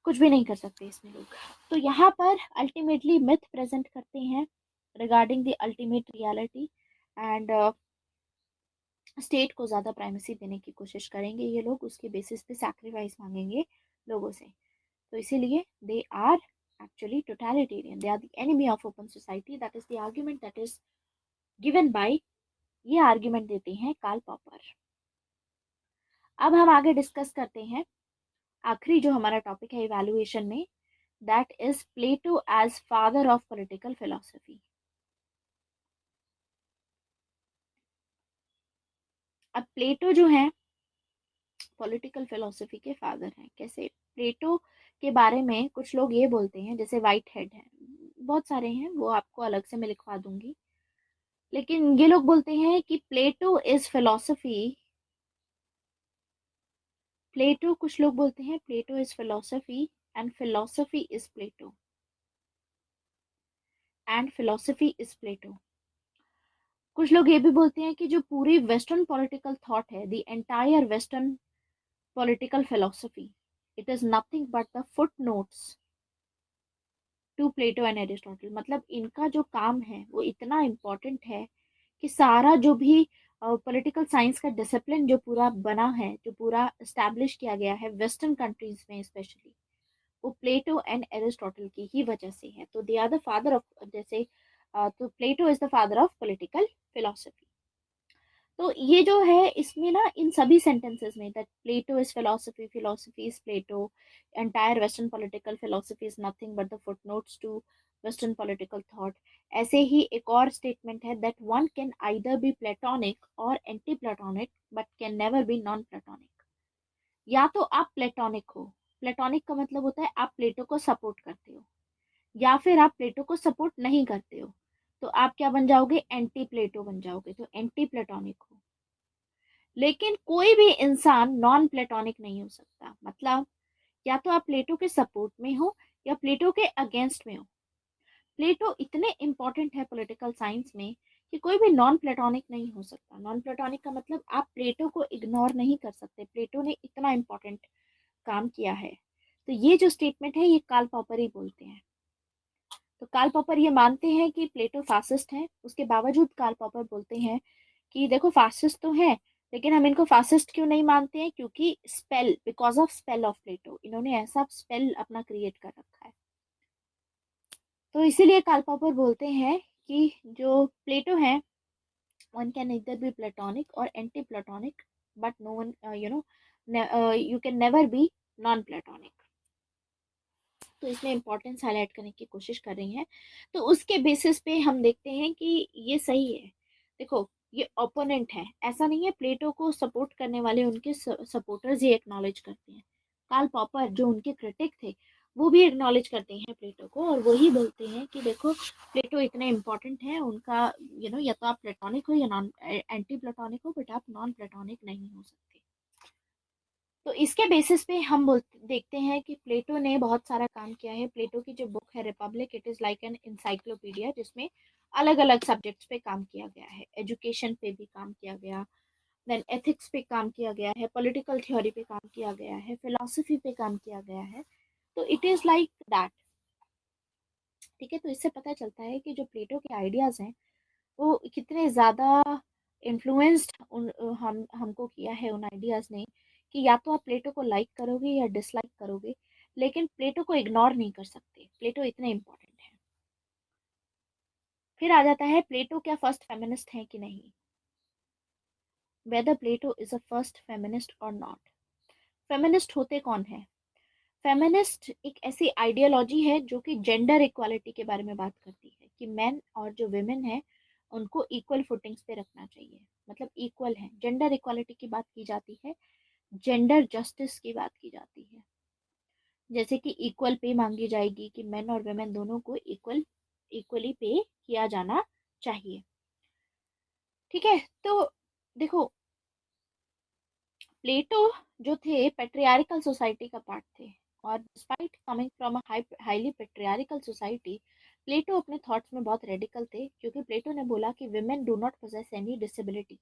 Speaker 1: कुछ भी नहीं कर सकते इसमें लोग। तो यहाँ पर अल्टीमेटली मिथ प्रेजेंट करते हैं regarding the ultimate reality, and state को ज़्यादा प्राइमेसी देने की कोशिश करेंगे ये लोग, उसके बेसिस पे सैक्रिफाइस मांगेंगे लोगों से। तो इसीलिए they are actually totalitarian, they are the enemy of open society, that is the argument that is given by, ये आर्ग्यूमेंट देते हैं कार्ल पॉपर। अब हम आगे डिस्कस करते हैं आखिरी जो हमारा टॉपिक है इवैल्यूएशन में, that is Plato as father of political philosophy. अब प्लेटो जो है पॉलिटिकल फिलोसफी के फादर हैं। कैसे? प्लेटो के बारे में कुछ लोग ये बोलते हैं, जैसे वाइट हेड है, बहुत सारे हैं, वो आपको अलग से मैं लिखवा दूंगी, लेकिन ये लोग बोलते हैं कि प्लेटो इज फिलोसफी। प्लेटो, कुछ लोग बोलते हैं Plato is philosophy and philosophy is Plato, and philosophy is Plato. कुछ लोग ये भी बोलते हैं कि जो पूरी वेस्टर्न पॉलिटिकल थॉट है, the entire western political philosophy, it is nothing but the foot notes to Plato and Aristotle. मतलब इनका जो काम है वो इतना इम्पोर्टेंट है कि सारा जो भी पॉलिटिकल साइंस का डिसिप्लिन जो पूरा बना है, जो पूरा स्टैब्लिश किया गया है वेस्टर्न कंट्रीज में स्पेशली, वो प्लेटो एंड एरिस्टोटल की ही वजह से है। तो they are the father of, जैसे तो Plato is the father of political philosophy. तो ये जो है इसमें ना, इन सभी सेंटेंसेस में, that Plato is philosophy, philosophy is Plato, entire western political philosophy is nothing but the footnotes to western political thought. ऐसे ही एक और स्टेटमेंट है, that one can either be platonic और anti platonic but can never be non platonic. या तो आप platonic हो, प्लेटोनिक का मतलब होता है आप प्लेटो को सपोर्ट करते हो, या फिर आप प्लेटो को सपोर्ट नहीं करते हो, तो आप क्या बन जाओगे? एंटी प्लेटो बन जाओगे, तो एंटी प्लेटोनिक हो। लेकिन कोई भी इंसान नॉन प्लेटोनिक नहीं हो सकता। मतलब या तो आप प्लेटो के सपोर्ट में हो या प्लेटो के अगेंस्ट में हो। प्लेटो इतने इंपॉर्टेंट है पॉलिटिकल साइंस में कि कोई भी नॉन प्लेटोनिक नहीं हो सकता। नॉन प्लेटोनिक का मतलब आप प्लेटो को इग्नोर नहीं कर सकते, प्लेटो ने इतना इंपॉर्टेंट काम किया है। तो ये जो स्टेटमेंट है ये कार्ल पॉपर ही बोलते हैं। तो कार्ल पॉपर ये मानते हैं कि प्लेटो फासिस्ट है, उसके बावजूद कार्ल पॉपर बोलते हैं कि देखो फासिस्ट तो है लेकिन हम इनको फासिस्ट क्यों नहीं मानते हैं? क्योंकि spell, because of spell of Plato, इन्होंने ऐसा स्पेल अपना क्रिएट कर रखा है। तो इसीलिए कार्ल पॉपर बोलते हैं कि जो प्लेटो है, one can either be platonic और anti platonic, but no one, you can never be non platonic. तो इसमें इंपॉर्टेंस हाईलाइट करने की कोशिश कर रही हैं। तो उसके बेसिस पे हम देखते हैं कि ये सही है। देखो, ये ओपोनेंट है, ऐसा नहीं है, प्लेटो को सपोर्ट करने वाले उनके सपोर्टर्स ये एक्नॉलेज करते हैं। कार्ल पॉपर जो उनके क्रिटिक थे, वो भी एक्नॉलेज करते हैं प्लेटो को, और वही बोलते हैं कि देखो, प्लेटो इतने इंपॉर्टेंट है, उनका या तो आप प्लेटोनिक हो या नॉन एंटी प्लेटोनिक हो, बट आप नॉन प्लेटोनिक नहीं हो सकते। तो इसके बेसिस पे हम देखते हैं कि प्लेटो ने बहुत सारा काम किया है। प्लेटो की जो बुक है Republic, it is like an encyclopedia, जिसमें अलग अलग सब्जेक्ट्स पे काम किया गया है। एजुकेशन पे भी काम किया गया, देन एथिक्स पे काम किया गया है, पॉलिटिकल थ्योरी पे काम किया गया है, फिलोसफी पे काम किया गया है। तो इट इज़ लाइक दैट। ठीक है, तो इससे पता चलता है कि जो प्लेटो के आइडियाज़ हैं वो कितने ज़्यादा इन्फ्लुएंस्ड उन हम हमको किया है उन आइडियाज़ ने, कि या तो आप प्लेटो को लाइक करोगे या डिसलाइक करोगे, लेकिन प्लेटो को इग्नोर नहीं कर सकते। प्लेटो इतने इम्पोर्टेंट है। फिर आ जाता है प्लेटो क्या फर्स्ट फेमिनिस्ट है कि नहीं, whether Plato is a first feminist or not. Feminist होते कौन है? फेमिनिस्ट एक ऐसी आइडियोलॉजी है जो कि जेंडर इक्वालिटी के बारे में बात करती है, कि मेन और जो विमेन है उनको इक्वल फुटिंग्स पे रखना चाहिए, मतलब इक्वल है। जेंडर इक्वालिटी की बात की जाती है, जेंडर जस्टिस की बात की जाती है। जैसे कि इक्वल पे मांगी जाएगी कि मेन और वुमेन दोनों को इक्वली पे किया जाना चाहिए। ठीक है, तो देखो, प्लेटो जो थे पेट्रियार्कल सोसाइटी का पार्ट थे, और despite coming from a highly patriarchal society, Plato अपने थॉट्स में बहुत रेडिकल थे, क्योंकि प्लेटो ने बोला कि women do not possess any disability.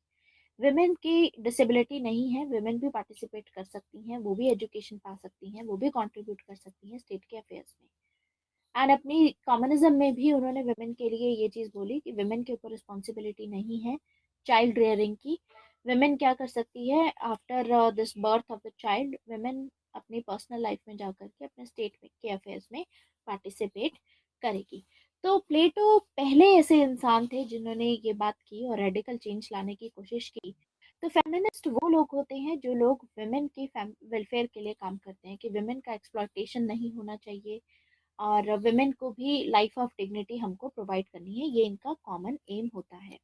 Speaker 1: Women की डिसेबिलिटी नहीं है, विमेन भी पार्टिसिपेट कर सकती हैं, वो भी एजुकेशन पा सकती हैं, वो भी कंट्रीब्यूट कर सकती हैं स्टेट के अफेयर्स में। एंड अपनी कम्युनिज्म में भी उन्होंने वुमेन के लिए ये चीज़ बोली कि वुमेन के ऊपर रिस्पॉन्सिबिलिटी नहीं है चाइल्ड रेयरिंग की। वुमेन क्या कर सकती है, after this birth of the child, women अपनी पर्सनल लाइफ में जा करके अपने स्टेट के अफेयर्स में पार्टिसिपेट करेगी। तो प्लेटो पहले ऐसे इंसान थे जिन्होंने ये बात की और रेडिकल चेंज लाने की कोशिश की। तो फेमिनिस्ट वो लोग होते हैं जो लोग वुमेन की वेलफेयर के लिए काम करते हैं, कि वुमेन का एक्सप्लॉयटेशन नहीं होना चाहिए, और विमेन को भी लाइफ ऑफ डिग्निटी हमको प्रोवाइड करनी है, ये इनका कॉमन एम होता है।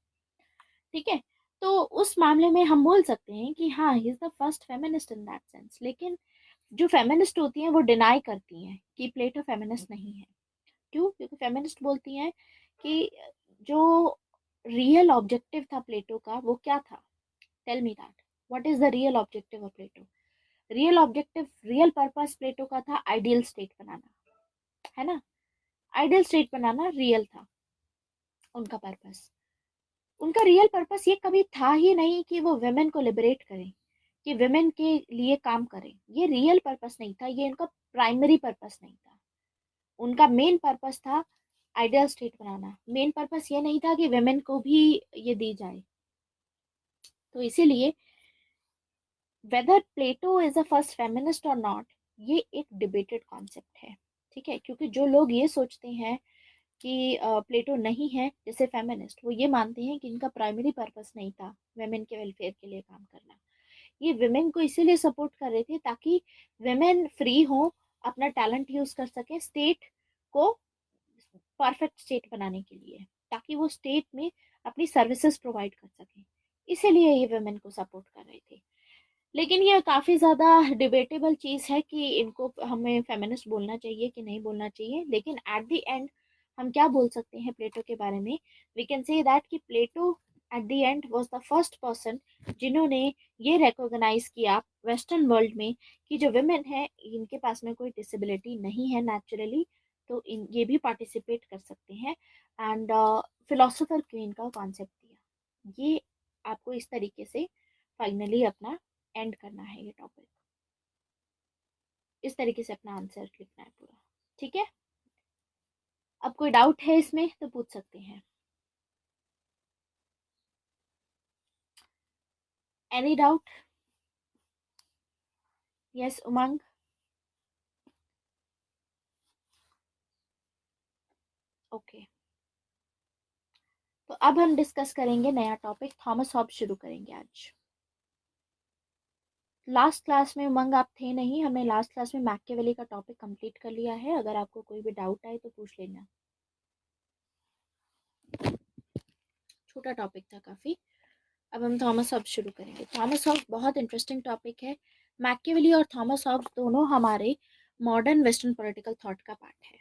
Speaker 1: ठीक है, तो उस मामले में हम बोल सकते हैं कि हाँ, he is the first feminist in that sense. लेकिन जो फेमिनिस्ट होती हैं वो डिनाई करती हैं कि प्लेटो फेमिनिस्ट नहीं है। क्यों? क्योंकि फेमिनिस्ट बोलती हैं कि जो रियल ऑब्जेक्टिव था प्लेटो का वो क्या था? Tell me that, what is the real objective of Plato? Real objective, real purpose Plato का था आइडियल स्टेट बनाना, है ना? आइडियल स्टेट बनाना रियल था उनका पर्पस। उनका रियल पर्पस ये कभी था ही नहीं कि वो वेमेन को लिबरेट करें, कि वेमेन के लिए काम करें। ये रियल पर्पस नहीं था, ये उनका प्राइमरी पर्पस नहीं था। उनका मेन पर्पस था आइडियल स्टेट बनाना। मेन पर्पस ये नहीं था कि वेमेन को भी ये दी जाए। तो इसीलिए whether Plato is a first feminist or not, ये एक डिबेटेड कॉन्सेप्ट है। ठीक है, क्योंकि जो लोग ये सोचते हैं कि प्लेटो नहीं है जैसे फेमिनिस्ट, वो ये मानते हैं कि इनका प्राइमरी पर्पस नहीं था वेमेन के वेलफेयर के लिए काम करना। ये वेमेन को इसीलिए सपोर्ट कर रहे थे ताकि वेमेन फ्री हो, अपना टैलेंट यूज कर सके स्टेट को परफेक्ट स्टेट बनाने के लिए, ताकि वो स्टेट में अपनी सर्विसेज प्रोवाइड कर सके। इसीलिए ये वेमेन को सपोर्ट कर रहे थे। लेकिन ये काफ़ी ज़्यादा डिबेटेबल चीज़ है कि इनको हमें फेमिनिस्ट बोलना चाहिए कि नहीं बोलना चाहिए। लेकिन एट द एंड हम क्या बोल सकते हैं प्लेटो के बारे में? वी कैन से दैट कि Plato at the end was the first person जिन्होंने ये रिकॉग्नाइज किया वेस्टर्न वर्ल्ड में कि जो वुमेन है इनके पास में कोई डिसेबिलिटी नहीं है नेचुरली, तो ये भी पार्टिसिपेट कर सकते हैं। एंड फिलोसोफर क्वीन का कॉन्सेप्ट दिया। ये आपको इस तरीके से फाइनली अपना एंड करना है ये टॉपिक। इस तरीके से अपना आंसर लिखना है पूरा। ठीक है, अब कोई डाउट है इसमें तो पूछ सकते हैं। Any doubt? यस उमंग? ओके, तो अब हम डिस्कस करेंगे नया टॉपिक, थॉमस हॉब्स शुरू करेंगे आज। लास्ट क्लास में उमंग आप थे नहीं, हमने लास्ट क्लास में मैकियावेली का टॉपिक कंप्लीट कर लिया है। अगर आपको कोई भी डाउट आए तो पूछ लेना। छोटा टॉपिक था काफी। अब हम थॉमस हॉब्स शुरू करेंगे। थॉमस हॉब्स बहुत इंटरेस्टिंग टॉपिक है। मैकियावेली और थॉमस हॉब्स दोनों हमारे मॉडर्न वेस्टर्न पॉलिटिकल थॉट का पार्ट है।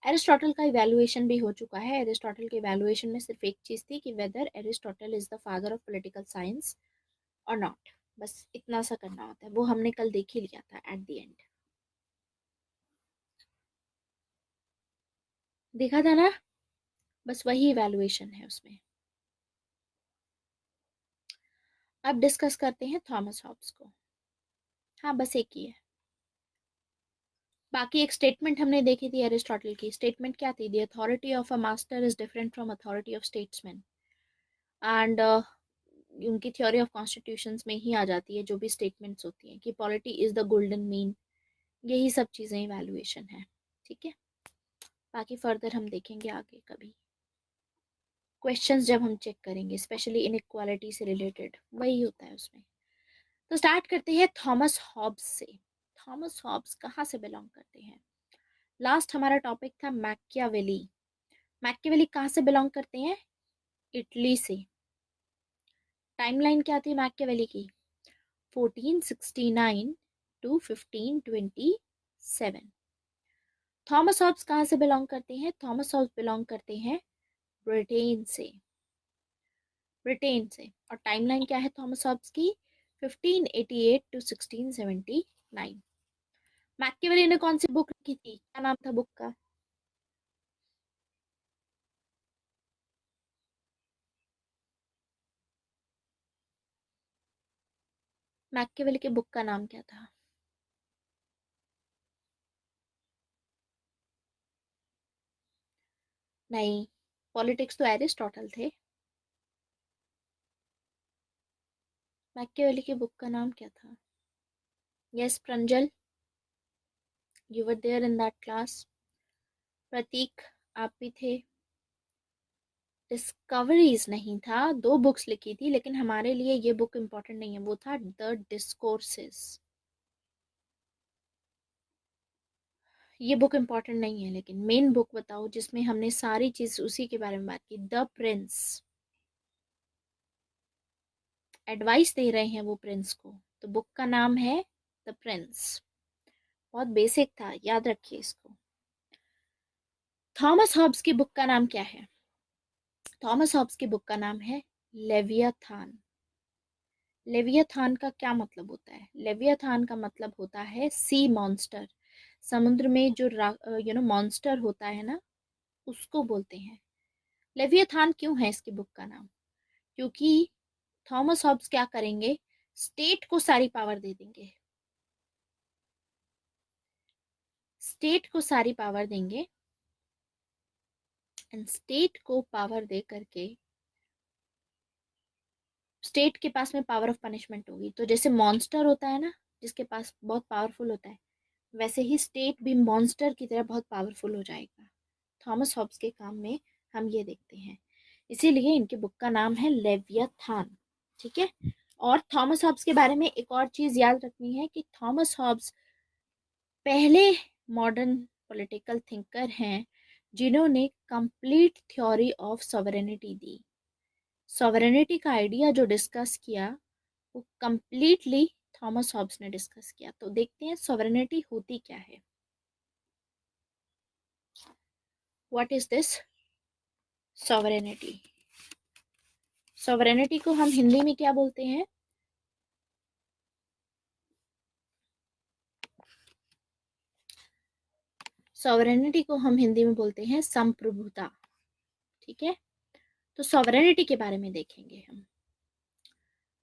Speaker 1: एरिस्टोटल का इवैल्यूएशन भी हो चुका है। एरिस्टोटल के इवैल्यूएशन में सिर्फ एक चीज थी कि whether Aristotle is the father of political science or not. बस इतना सा करना होता है, वो हमने कल देख ही लिया था एट द एंड। देखा था ना, बस वही इवैल्यूएशन है उसमें। अब डिस्कस करते हैं थॉमस हॉब्स को। हाँ, बस एक ही है। बाकी एक स्टेटमेंट हमने देखी थी एरिस्टोटल की। स्टेटमेंट क्या थी? The authority of a master is different from authority of statesman. And उनकी थ्योरी ऑफ कॉन्स्टिट्यूशंस में ही आ जाती है जो भी स्टेटमेंट्स होती हैं कि polity is the golden mean. यही सब चीज़ें इवैल्यूएशन है। ठीक है, बाकी फर्दर हम देखेंगे आगे कभी क्वेश्चंस जब हम चेक करेंगे, स्पेशली इनइक्वालिटी से रिलेटेड वही होता है उसमें। तो स्टार्ट करते हैं थॉमस हॉब्स से। थॉमस हॉब्स कहाँ से बिलोंग करते हैं? लास्ट हमारा टॉपिक था मैकियावेली। मैकियावेली कहाँ से बिलोंग करते हैं? इटली से। टाइमलाइन क्या थी मैकियावेली की? 1469 टू 1527। थॉमस हॉब्स कहाँ से बिलोंग करते हैं? थॉमस हॉब्स बिलोंग करते हैं ब्रिटेन से। ब्रिटेन से। और टाइमलाइन क्या है थॉमस हॉब्स की? 1588 टू 1679। मैकियावेली ने कौन सी बुक लिखी थी? क्या नाम था बुक का? मैकियावेली की बुक का नाम क्या था? नहीं, पॉलिटिक्स तो एरिस्टोटल थे। मैकियावेली की बुक का नाम क्या था? Yes Pranjal, you were there in that class. Prateek, आप भी थे। डिस्कवरीज नहीं था, दो बुक्स लिखी थी, लेकिन हमारे लिए ये बुक इम्पोर्टेंट नहीं है। वो था द डिस्कोर्सेस। ये बुक इम्पोर्टेंट नहीं है, लेकिन मेन बुक बताओ जिसमें हमने सारी चीज उसी के बारे में बात की। The Prince. एडवाइस दे रहे हैं वो प्रिंस को, तो बुक का नाम है द प्रिंस। बहुत बेसिक था, याद रखिए इसको। थॉमस हॉब्स की बुक का नाम क्या है? थॉमस हॉब्स की बुक का नाम है लेवियाथान। लेवियाथान का क्या मतलब होता है? लेवियाथान का मतलब होता है सी मॉन्स्टर। समुद्र में जो मॉन्स्टर होता है ना, उसको बोलते हैं। लेवियाथान क्यों है इसकी बुक का नाम? क्योंकि थॉमस हॉब्स क्या करेंगे? स्टेट को सारी पावर दे देंगे। स्टेट को सारी पावर देंगे। एंड स्टेट को पावर दे करके स्टेट के पास में पावर ऑफ पनिशमेंट होगी। तो जैसे मॉन्स्टर होता है ना, जिसके पास बहुत पावरफुल होता है, वैसे ही स्टेट भी मॉन्स्टर की तरह बहुत पावरफुल हो जाएगा। थॉमस हॉब्स के काम में हम ये देखते हैं, इसीलिए इनकी बुक का नाम है लेवियाथान। ठीक है। और थॉमस हॉब्स के बारे में एक और चीज याद रखनी है कि थॉमस हॉब्स पहले मॉडर्न पॉलिटिकल थिंकर हैं जिन्होंने complete theory of sovereignty the. Sovereignty का आइडिया जो डिस्कस किया, वो कंप्लीटली थॉमस हॉब्स ने डिस्कस किया। तो देखते हैं सॉवरेनिटी होती क्या है। What is this sovereignty? Sovereignty को हम हिंदी में क्या बोलते हैं? सॉवरेनिटी को हम हिंदी में बोलते हैं संप्रभुता। ठीक है, तो सॉवरेनिटी के बारे में देखेंगे हम।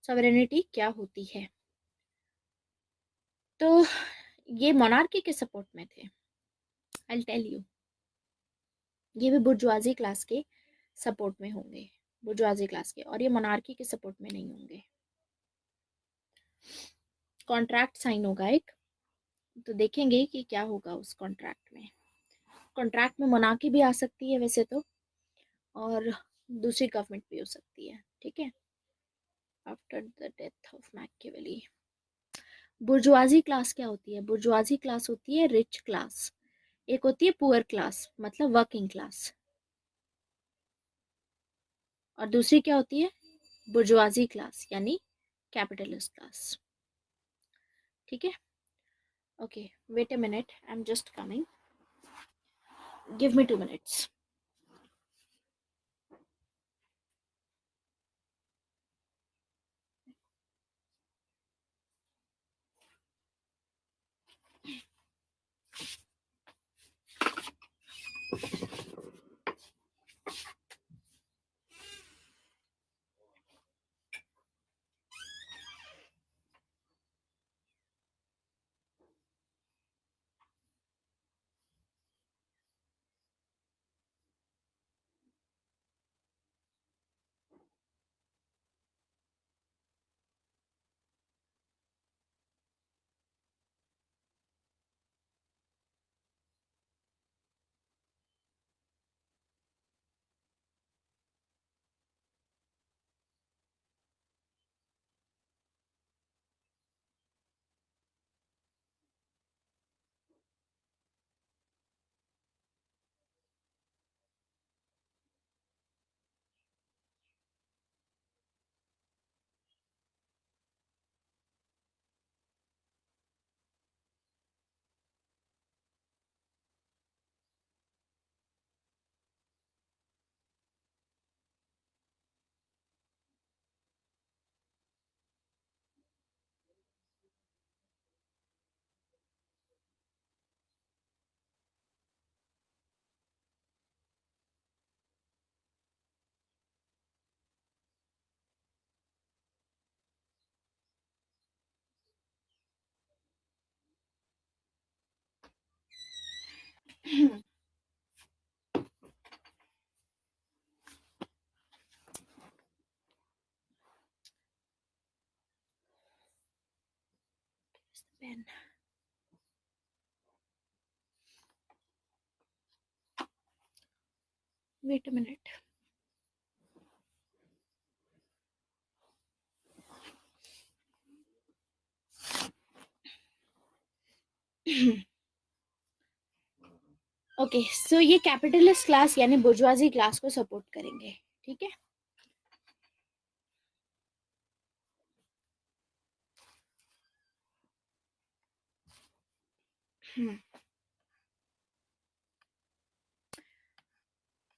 Speaker 1: सॉवरेनिटी क्या होती है? तो ये मोनार्की के सपोर्ट में थे। आई टेल यू, ये भी बुर्जुआजी क्लास के सपोर्ट में होंगे। बुर्जुआजी क्लास के, और ये मोनार्की के सपोर्ट में नहीं होंगे। कॉन्ट्रैक्ट साइन होगा एक, तो देखेंगे कि क्या होगा उस कॉन्ट्रैक्ट में। कॉन्ट्रैक्ट में मोनार्की भी आ सकती है वैसे तो, और दूसरी गवर्नमेंट भी हो सकती है, ठीक है। After the death of Machiavelli. Bourgeoisie class क्या होती है? बुर्जुआजी क्लास होती है रिच क्लास, एक होती है पुअर क्लास मतलब वर्किंग क्लास, और दूसरी क्या होती है? बुर्जुआजी क्लास यानी कैपिटलिस्ट क्लास, ठीक है। Okay, wait a minute, I am just coming, give me 2 minutes। Pen, wait a minute. Okay, so ये कैपिटलिस्ट क्लास यानी बुर्जुआजी क्लास को सपोर्ट करेंगे, ठीक है।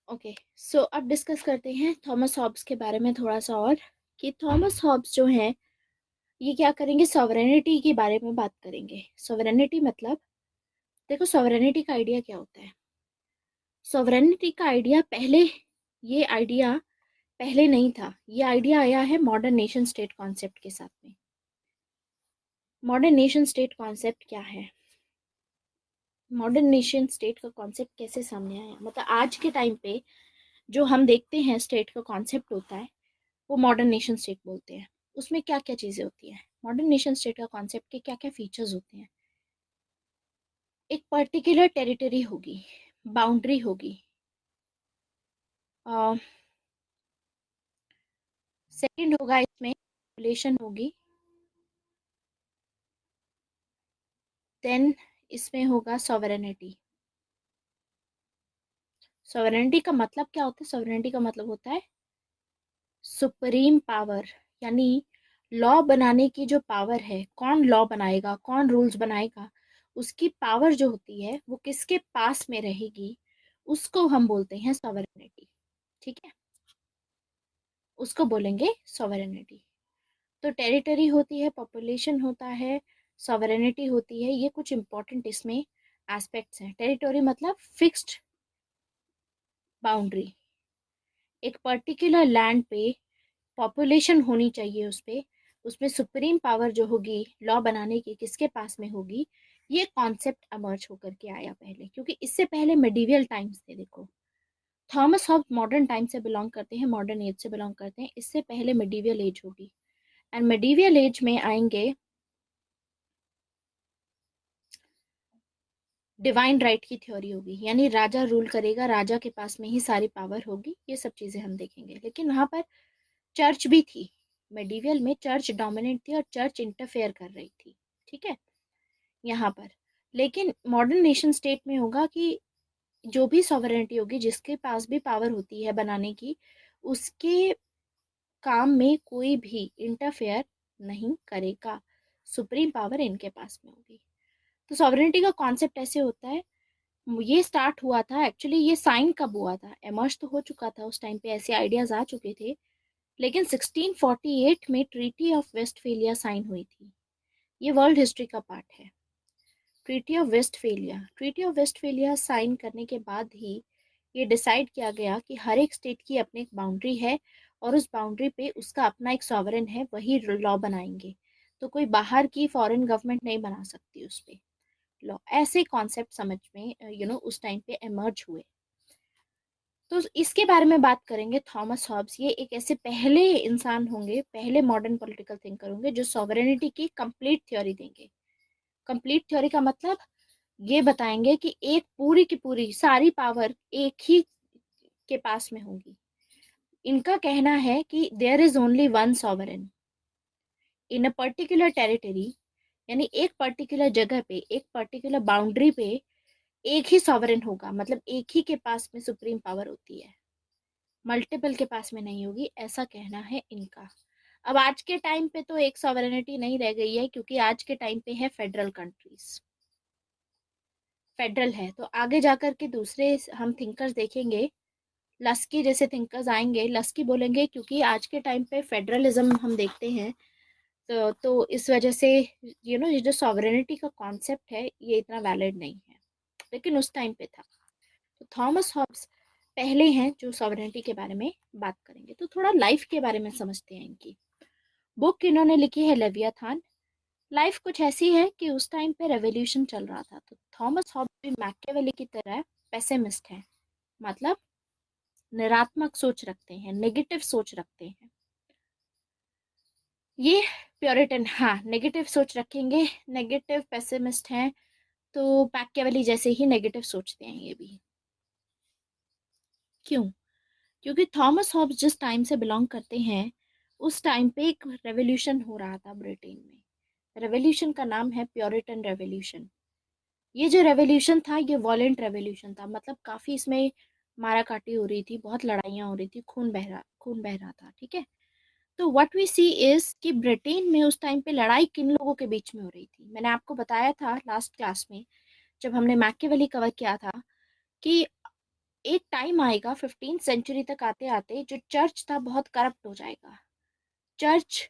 Speaker 1: ओके, सो अब डिस्कस करते हैं थॉमस हॉब्स के बारे में थोड़ा सा, और कि थॉमस हॉब्स जो हैं ये क्या करेंगे, सॉवरेनिटी के बारे में बात करेंगे। सॉवरेनिटी मतलब, देखो सॉवरेनिटी का आइडिया क्या होता है। सॉवरेनिटी का आइडिया पहले, ये आइडिया पहले नहीं था, ये आइडिया आया है मॉडर्न नेशन स्टेट कॉन्सेप्ट के साथ में। मॉडर्न नेशन स्टेट कॉन्सेप्ट क्या है? मॉडर्न नेशन स्टेट का कॉन्सेप्ट कैसे सामने आया, मतलब आज के टाइम पे जो हम देखते हैं स्टेट का कॉन्सेप्ट होता है वो मॉडर्न नेशन स्टेट बोलते हैं। उसमें क्या क्या चीज़ें होती हैं, मॉडर्न नेशन स्टेट का कॉन्सेप्ट के क्या क्या फीचर्स होते हैं? एक पर्टिकुलर टेरिटरी होगी, बाउंड्री होगी, सेकंड होगा इसमें पॉपुलेशन होगी, देन इसमें होगा सॉवरेनिटी। सॉवरेनिटी का मतलब क्या होता है? सॉवरेनिटी का मतलब होता है सुप्रीम पावर, यानी लॉ बनाने की जो पावर है, कौन लॉ बनाएगा, कौन रूल्स बनाएगा, उसकी पावर जो होती है वो किसके पास में रहेगी, उसको हम बोलते हैं सॉवरेनिटी, ठीक है। उसको बोलेंगे सॉवरेनिटी। तो टेरिटरी होती है, पॉपुलेशन होता है, सॉवरेनिटी होती है, ये कुछ इंपॉर्टेंट इसमें एस्पेक्ट्स हैं। टेरिटरी मतलब फिक्स्ड बाउंड्री, एक पर्टिकुलर लैंड पे पॉपुलेशन होनी चाहिए उस पे, उसमें सुप्रीम पावर जो होगी लॉ बनाने की किसके पास में होगी, ये कॉन्सेप्ट अमर्ज होकर के आया पहले, क्योंकि इससे पहले मेडिवियल टाइम्स थे। देखो थॉमस हॉब्स मॉडर्न टाइम से बिलोंग करते हैं, मॉडर्न एज से बिलोंग करते हैं, इससे पहले मेडिवियल एज होगी। एंड मेडिवियल एज में आएंगे डिवाइन राइट की थ्योरी होगी, यानी राजा रूल करेगा, राजा के पास में ही सारी पावर होगी, ये सब चीजें हम देखेंगे। लेकिन वहां पर चर्च भी थी, मेडिवियल में चर्च डोमिनेट थी और चर्च इंटरफेयर कर रही थी, ठीक है, यहाँ पर। लेकिन मॉडर्न नेशन स्टेट में होगा कि जो भी सॉवरेनिटी होगी, जिसके पास भी पावर होती है बनाने की, उसके काम में कोई भी इंटरफेयर नहीं करेगा, सुप्रीम पावर इनके पास में होगी। तो सॉवरेनिटी का कॉन्सेप्ट ऐसे होता है, ये स्टार्ट हुआ था एक्चुअली, ये साइन कब हुआ था, एमर्ज तो हो चुका था उस टाइम पे, ऐसे आइडियाज आ चुके थे, लेकिन 1648 में ट्रीटी ऑफ वेस्टफेलिया साइन हुई थी। ये वर्ल्ड हिस्ट्री का पार्ट है। ट्रीटी ऑफ वेस्टफेलिया साइन करने के बाद ही ये डिसाइड किया गया कि हर एक स्टेट की अपनी एक बाउंड्री है, और उस बाउंड्री पे उसका अपना एक सॉवरेन है, वही लॉ बनाएंगे। तो कोई बाहर की फॉरेन गवर्नमेंट नहीं बना सकती उस पे लॉ। ऐसे कॉन्सेप्ट समझ में उस टाइम पे एमर्ज हुए। तो इसके बारे में बात करेंगे। थॉमस हॉब्स ये एक ऐसे पहले इंसान होंगे, पहले मॉडर्न पॉलिटिकल थिंकर होंगे जो सॉवरेनिटी की कंप्लीट थ्योरी देंगे। कंप्लीट थ्योरी का मतलब ये बताएंगे कि एक पूरी की पूरी सारी पावर एक ही के पास में होगी। इनका कहना है कि there is only one sovereign in a particular territory, यानी एक पर्टिकुलर जगह पे, एक पर्टिकुलर बाउंड्री पे एक ही सॉवरेन होगा, मतलब एक ही के पास में सुप्रीम पावर होती है, मल्टीपल के पास में नहीं होगी, ऐसा कहना है इनका। अब आज के टाइम पे तो एक सॉवरेनिटी नहीं रह गई है, क्योंकि आज के टाइम पे है फेडरल कंट्रीज, फेडरल है। तो आगे जाकर के दूसरे हम थिंकर्स देखेंगे, लस्की जैसे थिंकर्स आएंगे, लस्की बोलेंगे क्योंकि आज के टाइम पे फेडरलिज्म हम देखते हैं, तो इस वजह से ये जो सॉवरेनिटी का कॉन्सेप्ट है ये इतना वैलिड नहीं है, लेकिन उस टाइम पे था। तो थॉमस हॉब्स पहले हैं जो सॉवरेनिटी के बारे में बात करेंगे। तो थोड़ा लाइफ के बारे में समझते हैं इनकी। बुक इन्होंने लिखी है लेवियाथान। लाइफ कुछ ऐसी है कि उस टाइम पे रेवोल्यूशन चल रहा था, तो थॉमस हॉब्स भी मैकियावेली की तरह पेसिमिस्ट है, मतलब नकारात्मक सोच रखते हैं, नेगेटिव सोच रखते हैं। ये प्योरिटन, हाँ, नेगेटिव सोच रखेंगे, नेगेटिव पेसिमिस्ट हैं, तो मैकियावेली जैसे ही नेगेटिव सोचते हैं ये भी। क्यों? क्योंकि थॉमस हॉब्स जिस टाइम से बिलोंग करते हैं, उस टाइम पे एक रेवोल्यूशन हो रहा था ब्रिटेन में। रेवोल्यूशन का नाम है प्योरिटन रेवोल्यूशन। ये जो रेवोल्यूशन था ये वॉलेंट रेवोल्यूशन था, मतलब काफी इसमें मारा काटी हो रही थी, बहुत लड़ाइयाँ हो रही थी, खून बह रहा था, ठीक है। तो व्हाट वी सी इज कि ब्रिटेन में उस टाइम पे लड़ाई किन लोगों के बीच में हो रही थी। मैंने आपको बताया था लास्ट क्लास में जब हमने मैकियावेली कवर किया था कि एक टाइम आएगा 15th सेंचुरी तक आते आते जो चर्च था बहुत करप्ट हो जाएगा। चर्च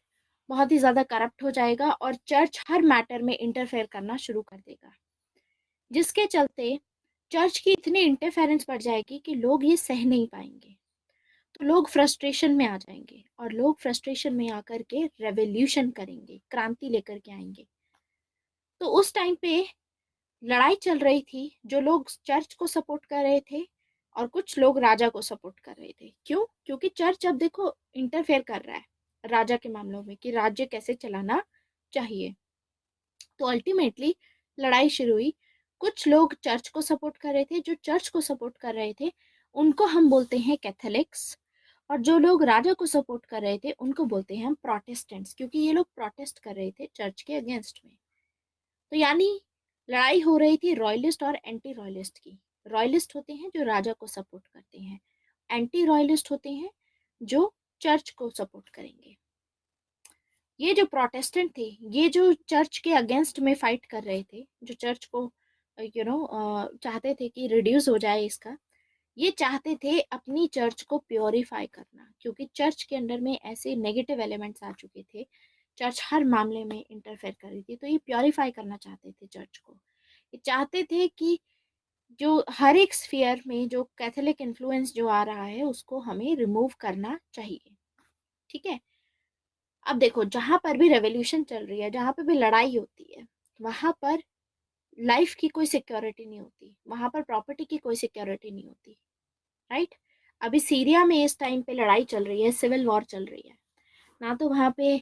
Speaker 1: बहुत ही ज्यादा करप्ट हो जाएगा और चर्च हर मैटर में इंटरफेयर करना शुरू कर देगा, जिसके चलते चर्च की इतनी इंटरफेरेंस बढ़ जाएगी कि लोग ये सह नहीं पाएंगे। तो लोग फ्रस्ट्रेशन में आ जाएंगे और लोग फ्रस्ट्रेशन में आकर के रेवोल्यूशन करेंगे, क्रांति लेकर के आएंगे। तो उस टाइम पे लड़ाई चल रही थी, जो लोग चर्च को सपोर्ट कर रहे थे और कुछ लोग राजा को सपोर्ट कर रहे थे। क्यों? क्योंकि चर्च अब देखो इंटरफेयर कर रहा है राजा के मामलों में कि राज्य कैसे चलाना चाहिए। तो अल्टीमेटली लड़ाई शुरू हुई। कुछ लोग चर्च को सपोर्ट कर रहे थे, जो चर्च को सपोर्ट कर रहे थे उनको हम बोलते हैं कैथोलिक्स, और जो लोग राजा को सपोर्ट कर रहे थे उनको बोलते हैं हम प्रोटेस्टेंट्स, क्योंकि ये लोग प्रोटेस्ट कर रहे थे चर्च के अगेंस्ट में। तो यानी लड़ाई हो रही थी रॉयलिस्ट और एंटी रॉयलिस्ट की। रॉयलिस्ट होते हैं जो राजा को सपोर्ट करते हैं, एंटी रॉयलिस्ट होते हैं जो चर्च को सपोर्ट करेंगे। ये जो प्रोटेस्टेंट थे, ये जो चर्च के अगेंस्ट में फाइट कर रहे थे, जो चर्च को चाहते थे कि रिड्यूस हो जाए इसका, ये चाहते थे अपनी चर्च को प्योरीफाई करना, क्योंकि चर्च के अंडर में ऐसे नेगेटिव एलिमेंट्स आ चुके थे, चर्च हर मामले में इंटरफेयर कर रही थी, तो ये प्योरीफाई करना चाहते थे चर्च को। ये चाहते थे कि जो हर एक स्फीयर में जो कैथोलिक इन्फ्लुएंस जो आ रहा है उसको हमें रिमूव करना चाहिए, ठीक है। अब देखो, जहां पर भी रेवोल्यूशन चल रही है, जहां पर भी लड़ाई होती है, वहां पर लाइफ की कोई सिक्योरिटी नहीं होती, वहां पर प्रॉपर्टी की कोई सिक्योरिटी नहीं होती, राइट। अभी सीरिया में इस टाइम पे लड़ाई चल रही है, सिविल वॉर चल रही है, ना तो वहां पे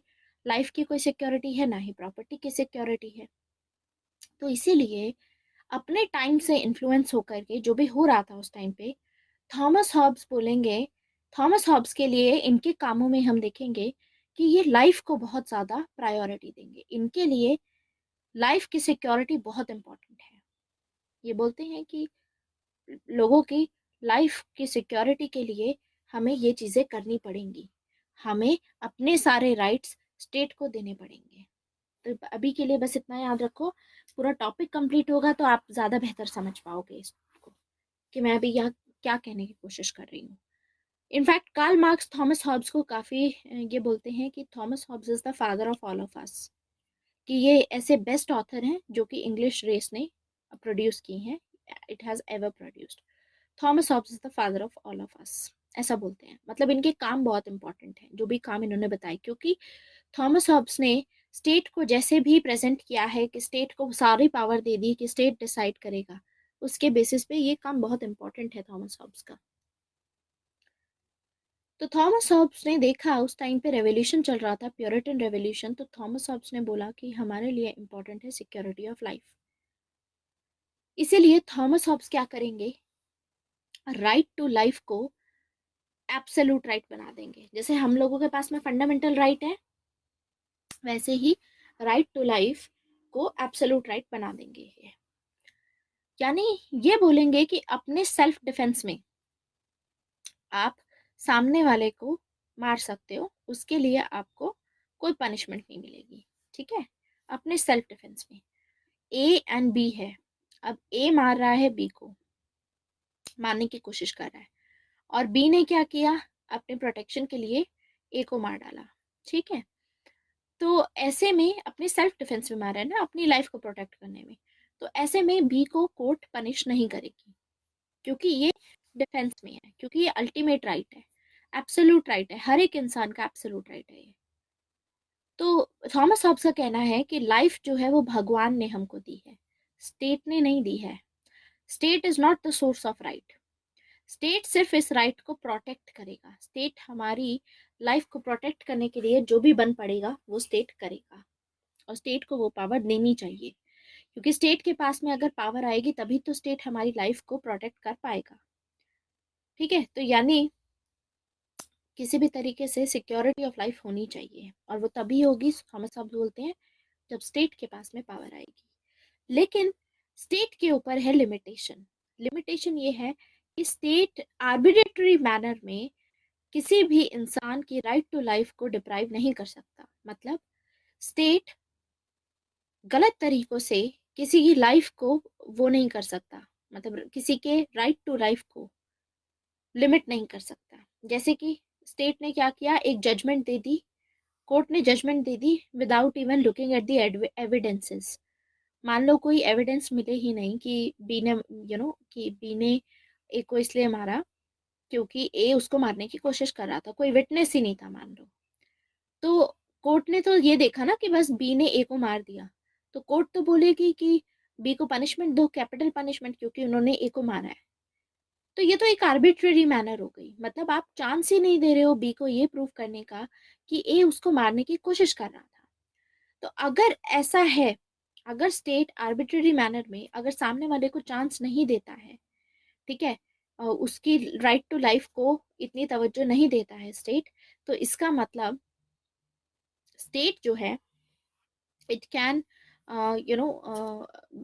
Speaker 1: लाइफ की कोई सिक्योरिटी है, ना ही प्रॉपर्टी की सिक्योरिटी है। तो इसीलिए अपने टाइम से इन्फ्लुएंस होकर के जो भी हो रहा था उस टाइम पे, थॉमस हॉब्स बोलेंगे, थॉमस हॉब्स के लिए इनके कामों में हम देखेंगे कि ये लाइफ को बहुत ज़्यादा प्रायोरिटी देंगे। इनके लिए लाइफ की सिक्योरिटी बहुत इंपॉर्टेंट है। ये बोलते हैं कि लोगों की लाइफ की सिक्योरिटी के लिए हमें ये चीज़ें करनी पड़ेंगी, हमें अपने सारे राइट्स स्टेट को देने पड़ेंगे। तो अभी के लिए बस इतना याद रखो, पूरा टॉपिक कंप्लीट होगा तो आप ज़्यादा बेहतर समझ पाओगे इसको, कि मैं अभी यहाँ क्या कहने की कोशिश कर रही हूँ। In fact Karl Marx Thomas Hobbes को काफ़ी ये बोलते हैं कि Thomas Hobbes is the father of all of us, कि ये ऐसे बेस्ट ऑथर हैं जो कि इंग्लिश रेस ने प्रोड्यूस की हैं, it has ever produced. Thomas Hobbes is the father of all of अस, ऐसा बोलते हैं। मतलब इनके काम बहुत इंपॉर्टेंट हैं, जो भी काम इन्होंने बताए, क्योंकि थॉमस हॉब्स ने स्टेट को जैसे भी प्रेजेंट किया है कि स्टेट को सारी पावर दे दी कि स्टेट डिसाइड करेगा, उसके बेसिस पे ये काम बहुत इंपॉर्टेंट है थॉमस हॉब्स का। तो थॉमस हॉब्स ने देखा उस टाइम पे रेवोल्यूशन चल रहा था, प्योरिटन रेवोल्यूशन, तो थॉमस हॉब्स ने बोला कि हमारे लिए इंपॉर्टेंट है सिक्योरिटी ऑफ लाइफ। इसीलिए थॉमस हॉब्स क्या करेंगे, राइट टू लाइफ को एब्सोल्यूट राइट बना देंगे। जैसे हम लोगों के पास में फंडामेंटल राइट है, वैसे ही राइट टू लाइफ को एब्सोल्यूट राइट बना देंगे ये। यानी ये बोलेंगे कि अपने सेल्फ डिफेंस में आप सामने वाले को मार सकते हो, उसके लिए आपको कोई पनिशमेंट नहीं मिलेगी, ठीक है। अपने सेल्फ डिफेंस में ए एंड बी है, अब ए मार रहा है बी को, मारने की कोशिश कर रहा है, और बी ने क्या किया, अपने प्रोटेक्शन के लिए ए को मार डाला, ठीक है। तो ऐसे में अपने सेल्फ डिफेंस में मारा है ना, अपनी लाइफ को प्रोटेक्ट करने में, तो ऐसे में बी को कोर्ट पनिश नहीं करेगी, क्योंकि ये डिफेंस में है, क्योंकि ये अल्टीमेट राइट है, एब्सोल्यूट राइट है, हर एक इंसान का एब्सोल्यूट राइट है ये। तो थॉमस हॉब्स का कहना है कि लाइफ जो है वो भगवान ने हमको दी है, स्टेट ने नहीं दी है। State is not the source of right, state सिर्फ इस राइट को प्रोटेक्ट करेगा। स्टेट हमारी लाइफ को प्रोटेक्ट करने के लिए जो भी बन पड़ेगा वो स्टेट करेगा, और स्टेट को वो पावर देनी चाहिए, क्योंकि स्टेट के पास में अगर पावर आएगी तभी तो स्टेट हमारी लाइफ को प्रोटेक्ट कर पाएगा, ठीक है। तो यानी किसी भी तरीके से सिक्योरिटी ऑफ लाइफ होनी चाहिए, और वो तभी होगी, थॉमस साहब बोलते हैं, जब स्टेट के पास में पावर आएगी। लेकिन स्टेट के ऊपर है लिमिटेशन। लिमिटेशन ये है कि स्टेट आर्बिट्रेटरी मैनर में किसी भी इंसान की राइट टू लाइफ को डिप्राइव नहीं कर सकता। मतलब स्टेट गलत तरीकों से किसी की लाइफ को वो नहीं कर सकता, मतलब किसी के राइट टू लाइफ को लिमिट नहीं कर सकता। जैसे कि स्टेट ने क्या किया, एक जजमेंट दे दी, कोर्ट ने जजमेंट दे दी without even looking at the evidences. मान लो कोई एविडेंस मिले ही नहीं कि बी ने कि बी ने ए को इसलिए मारा क्योंकि ए उसको मारने की कोशिश कर रहा था, कोई विटनेस ही नहीं था मान लो। तो कोर्ट ने तो ये देखा ना कि बस बी ने ए को मार दिया, तो कोर्ट तो बोलेगी कि बी को पनिशमेंट दो, कैपिटल पनिशमेंट, क्योंकि उन्होंने ए को मारा है। तो ये तो एक आर्बिट्रेरी मैनर हो गई, मतलब आप चांस ही नहीं दे रहे हो बी को ये प्रूव करने का कि ए उसको मारने की कोशिश कर रहा था। तो अगर ऐसा है, अगर स्टेट आर्बिट्रेरी मैनर में अगर सामने वाले को चांस नहीं देता है, ठीक है, उसकी राइट टू लाइफ को इतनी तवज्जो नहीं देता है स्टेट, तो इसका मतलब स्टेट जो है इट कैन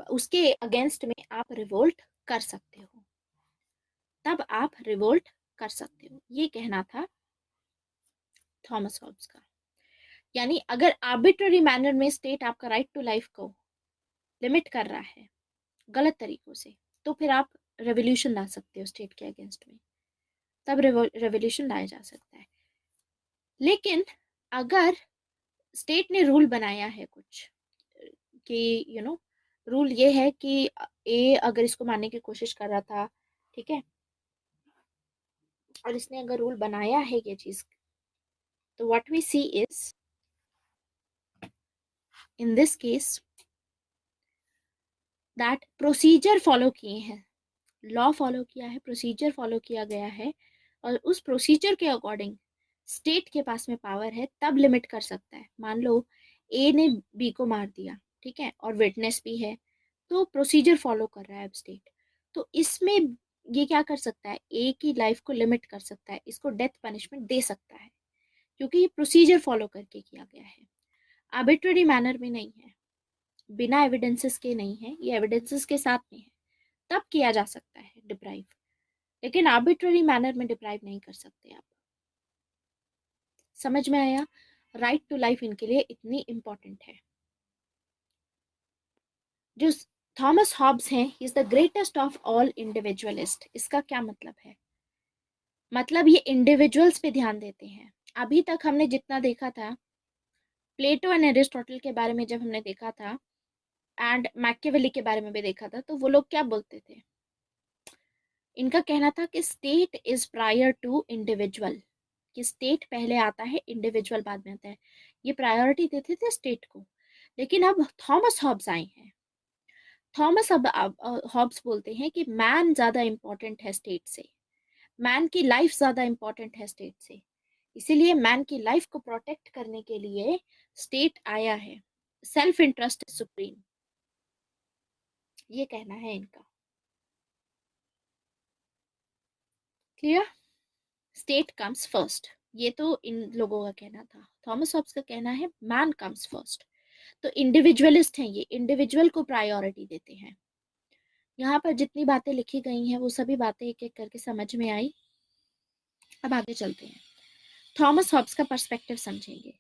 Speaker 1: उसके अगेंस्ट में आप रिवोल्ट कर सकते हो, तब आप रिवोल्ट कर सकते हो, ये कहना था थॉमस हॉब्स का। यानी अगर आर्बिट्ररी मैनर में स्टेट आपका राइट टू लाइफ को लिमिट कर रहा है गलत तरीकों से, तो फिर आप रेवोल्यूशन ला सकते हो स्टेट के अगेंस्ट में, तब रेवोल्यूशन लाया जा सकता है। लेकिन अगर स्टेट ने रूल बनाया है कुछ कि रूल ये है कि ए अगर इसको मारने की कोशिश कर रहा था, ठीक है, और इसने अगर रूल बनाया है ये चीज, तो what we see is in this case that procedure follow किए हैं, लॉ फॉलो किया है, प्रोसीजर फॉलो किया गया है, और उस प्रोसीजर के अकॉर्डिंग स्टेट के पास में पावर है तब लिमिट कर सकता है। मान लो ए ने बी को मार दिया, ठीक है, और विटनेस भी है, तो प्रोसीजर फॉलो कर रहा है अब स्टेट, तो इसमें ये क्या कर सकता है, ए की लाइफ को लिमिट कर सकता है, इसको डेथ पनिशमेंट दे सकता है, क्योंकि ये प्रोसीजर फॉलो करके किया गया है, आर्बिट्ररी मैनर में नहीं है, बिना एविडेंसेस के नहीं है, ये एविडेंसेस के साथ में है, तब किया जा सकता है डिप्राइव, लेकिन आर्बिट्ररी मैनर में डिप्राइव नहीं कर सकते आप। समझ में आया? राइट टू लाइफ इनके लिए इतनी इंपॉर्टेंट है। जो थॉमस हॉब्स हैं, is the greatest of all individualist. इसका क्या मतलब है? मतलब ये इंडिविजुअल्स पे ध्यान देते हैं। अभी तक हमने जितना देखा था, प्लेटो एंड एरिस्टोटल के बारे में जब हमने देखा था, एंड मैकियावेली के बारे में भी देखा था, तो वो लोग क्या बोलते थे, इनका कहना था कि state is prior to individual, कि स्टेट पहले आता है, इंडिविजुअल बाद में आता है, ये प्रायोरिटी देते थे स्टेट को। लेकिन अब थॉमस हॉब्स आए हैं, थॉमस अब हॉब्स बोलते हैं कि मैन ज्यादा इंपॉर्टेंट है स्टेट से, मैन की लाइफ ज्यादा इंपॉर्टेंट है स्टेट से, इसीलिए मैन की लाइफ को प्रोटेक्ट करने के लिए स्टेट आया है, सेल्फ इंटरेस्ट इज सुप्रीम, ये कहना है इनका। क्लियर? स्टेट कम्स फर्स्ट, ये तो इन लोगों का कहना था। थॉमस हॉब्स का कहना है मैन कम्स फर्स्ट। तो इंडिविजुअलिस्ट हैं, ये इंडिविजुअल को प्रायोरिटी देते हैं। यहाँ पर जितनी बातें लिखी गई हैं वो सभी बातें एक एक करके समझ में आई। अब आगे चलते हैं, थॉमस हॉब्स का पर्सपेक्टिव समझेंगे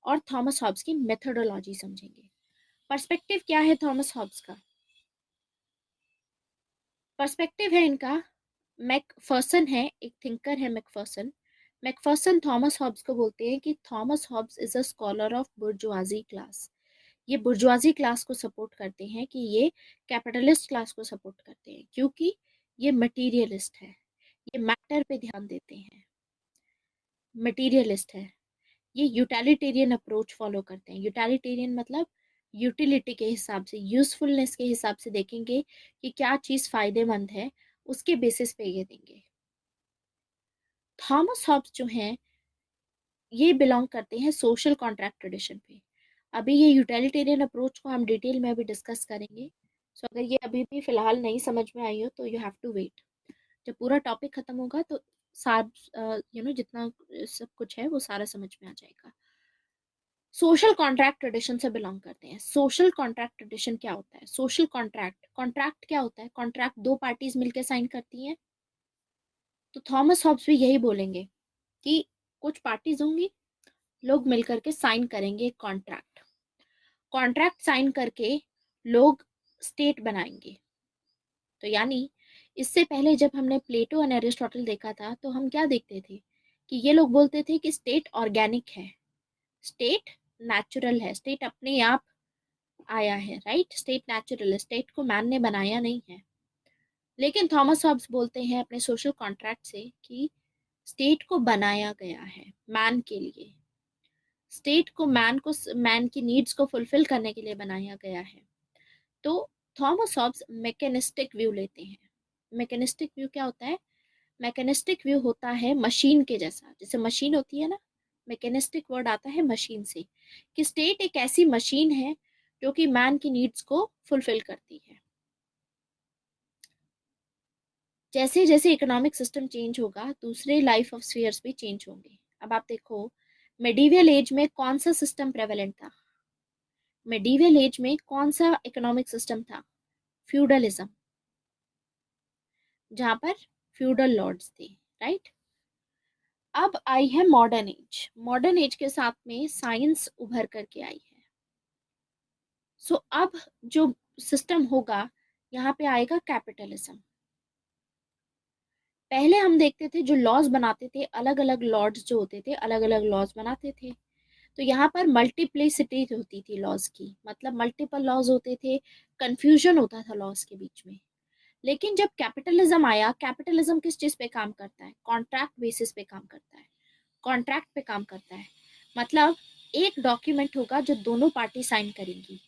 Speaker 1: और थॉमस हॉब्स की मेथोडोलॉजी समझेंगे। पर्सपेक्टिव क्या है थॉमस हॉब्स का? पर्सपेक्टिव है इनका, मैकफर्सन है, एक थिंकर है मैकफर्सन। मैकफर्सन थॉमस हॉब्स को बोलते हैं कि Thomas Hobbs is a scholar of bourgeoisie class. ये बुर्जुआजी क्लास को सपोर्ट करते हैं, कि ये कैपिटलिस्ट क्लास को सपोर्ट करते हैं, क्योंकि ये मटीरियलिस्ट है, ये मैटर पे ध्यान देते हैं, मटीरियलिस्ट है, ये यूटिलिटेरियन अप्रोच फॉलो करते हैं। यूटिलिटेरियन मतलब यूटिलिटी के हिसाब से, यूजफुलनेस के हिसाब से देखेंगे कि क्या चीज फायदेमंद है, उसके बेसिस पे ये देंगे। थॉमस हॉब्स जो हैं, ये बिलोंग करते हैं सोशल कॉन्ट्रैक्ट ट्रेडिशन पे। अभी ये यूटिलिटेरियन अप्रोच को हम डिटेल में अभी डिस्कस करेंगे, सो अगर ये अभी भी फिलहाल नहीं समझ में आई हो तो यू हैव टू वेट, जब पूरा टॉपिक खत्म होगा तो सार जितना सब कुछ है वो सारा समझ में आ जाएगा। सोशल कॉन्ट्रैक्ट ट्रेडिशन से बिलोंग करते हैं। सोशल कॉन्ट्रैक्ट ट्रेडिशन क्या होता है? सोशल कॉन्ट्रैक्ट, कॉन्ट्रैक्ट क्या होता है? कॉन्ट्रैक्ट दो पार्टीज मिलकर साइन करती हैं, तो थॉमस हॉब्स भी यही बोलेंगे कि कुछ पार्टीज होंगी, लोग मिलकर के साइन करेंगे कॉन्ट्रैक्ट, कॉन्ट्रैक्ट साइन करके लोग स्टेट बनाएंगे। तो यानी इससे पहले जब हमने प्लेटो और एरिस्टोटल देखा था, तो हम क्या देखते थे कि ये लोग बोलते थे कि स्टेट ऑर्गेनिक है, स्टेट नेचुरल है, स्टेट अपने आप आया है, राइट, स्टेट नेचुरल है, स्टेट को मैन ने बनाया नहीं है। लेकिन थॉमस हॉब्स बोलते हैं अपने सोशल कॉन्ट्रैक्ट से कि स्टेट को बनाया गया है मैन के लिए, स्टेट को मैन की नीड्स को फुलफिल करने के लिए बनाया गया है। तो थॉमस हॉब्स मैकेनिस्टिक व्यू लेते हैं। मैकेनिस्टिक व्यू क्या होता है? मैकेनिस्टिक व्यू होता है मशीन के जैसा, जैसे मशीन होती है ना, मैकेनिस्टिक वर्ड आता है मशीन से, कि स्टेट एक ऐसी मशीन है जो कि मैन की नीड्स को फुलफिल करती है। जैसे जैसे इकोनॉमिक सिस्टम चेंज होगा, दूसरे लाइफ ऑफ स्फीयर्स भी चेंज होंगे। अब आप देखो, मेडिवल एज में कौन सा सिस्टम प्रेवलेंट था? मेडिवल एज में कौन सा इकोनॉमिक सिस्टम था? फ्यूडलिज्म, जहां पर फ्यूडल लॉर्ड्स थे, राइट। अब आई है मॉडर्न एज, मॉडर्न एज के साथ में साइंस उभर करके आई है। सो अब जो सिस्टम होगा, यहाँ पे आएगा कैपिटलिज्म। पहले हम देखते थे जो लॉज बनाते थे, अलग अलग लॉर्ड्स जो होते थे अलग अलग लॉज बनाते थे, तो यहाँ पर मल्टीप्लिसिटी होती थी लॉज की, मतलब मल्टीपल लॉज होते थे, कंफ्यूजन होता था लॉज के बीच में। लेकिन जब कैपिटलिज्म आया, कैपिटलिज्म किस चीज पे काम करता है? कॉन्ट्रैक्ट बेसिस पे काम करता है, कॉन्ट्रैक्ट पे काम करता है। मतलब एक डॉक्यूमेंट होगा जो दोनों पार्टी साइन करेंगी,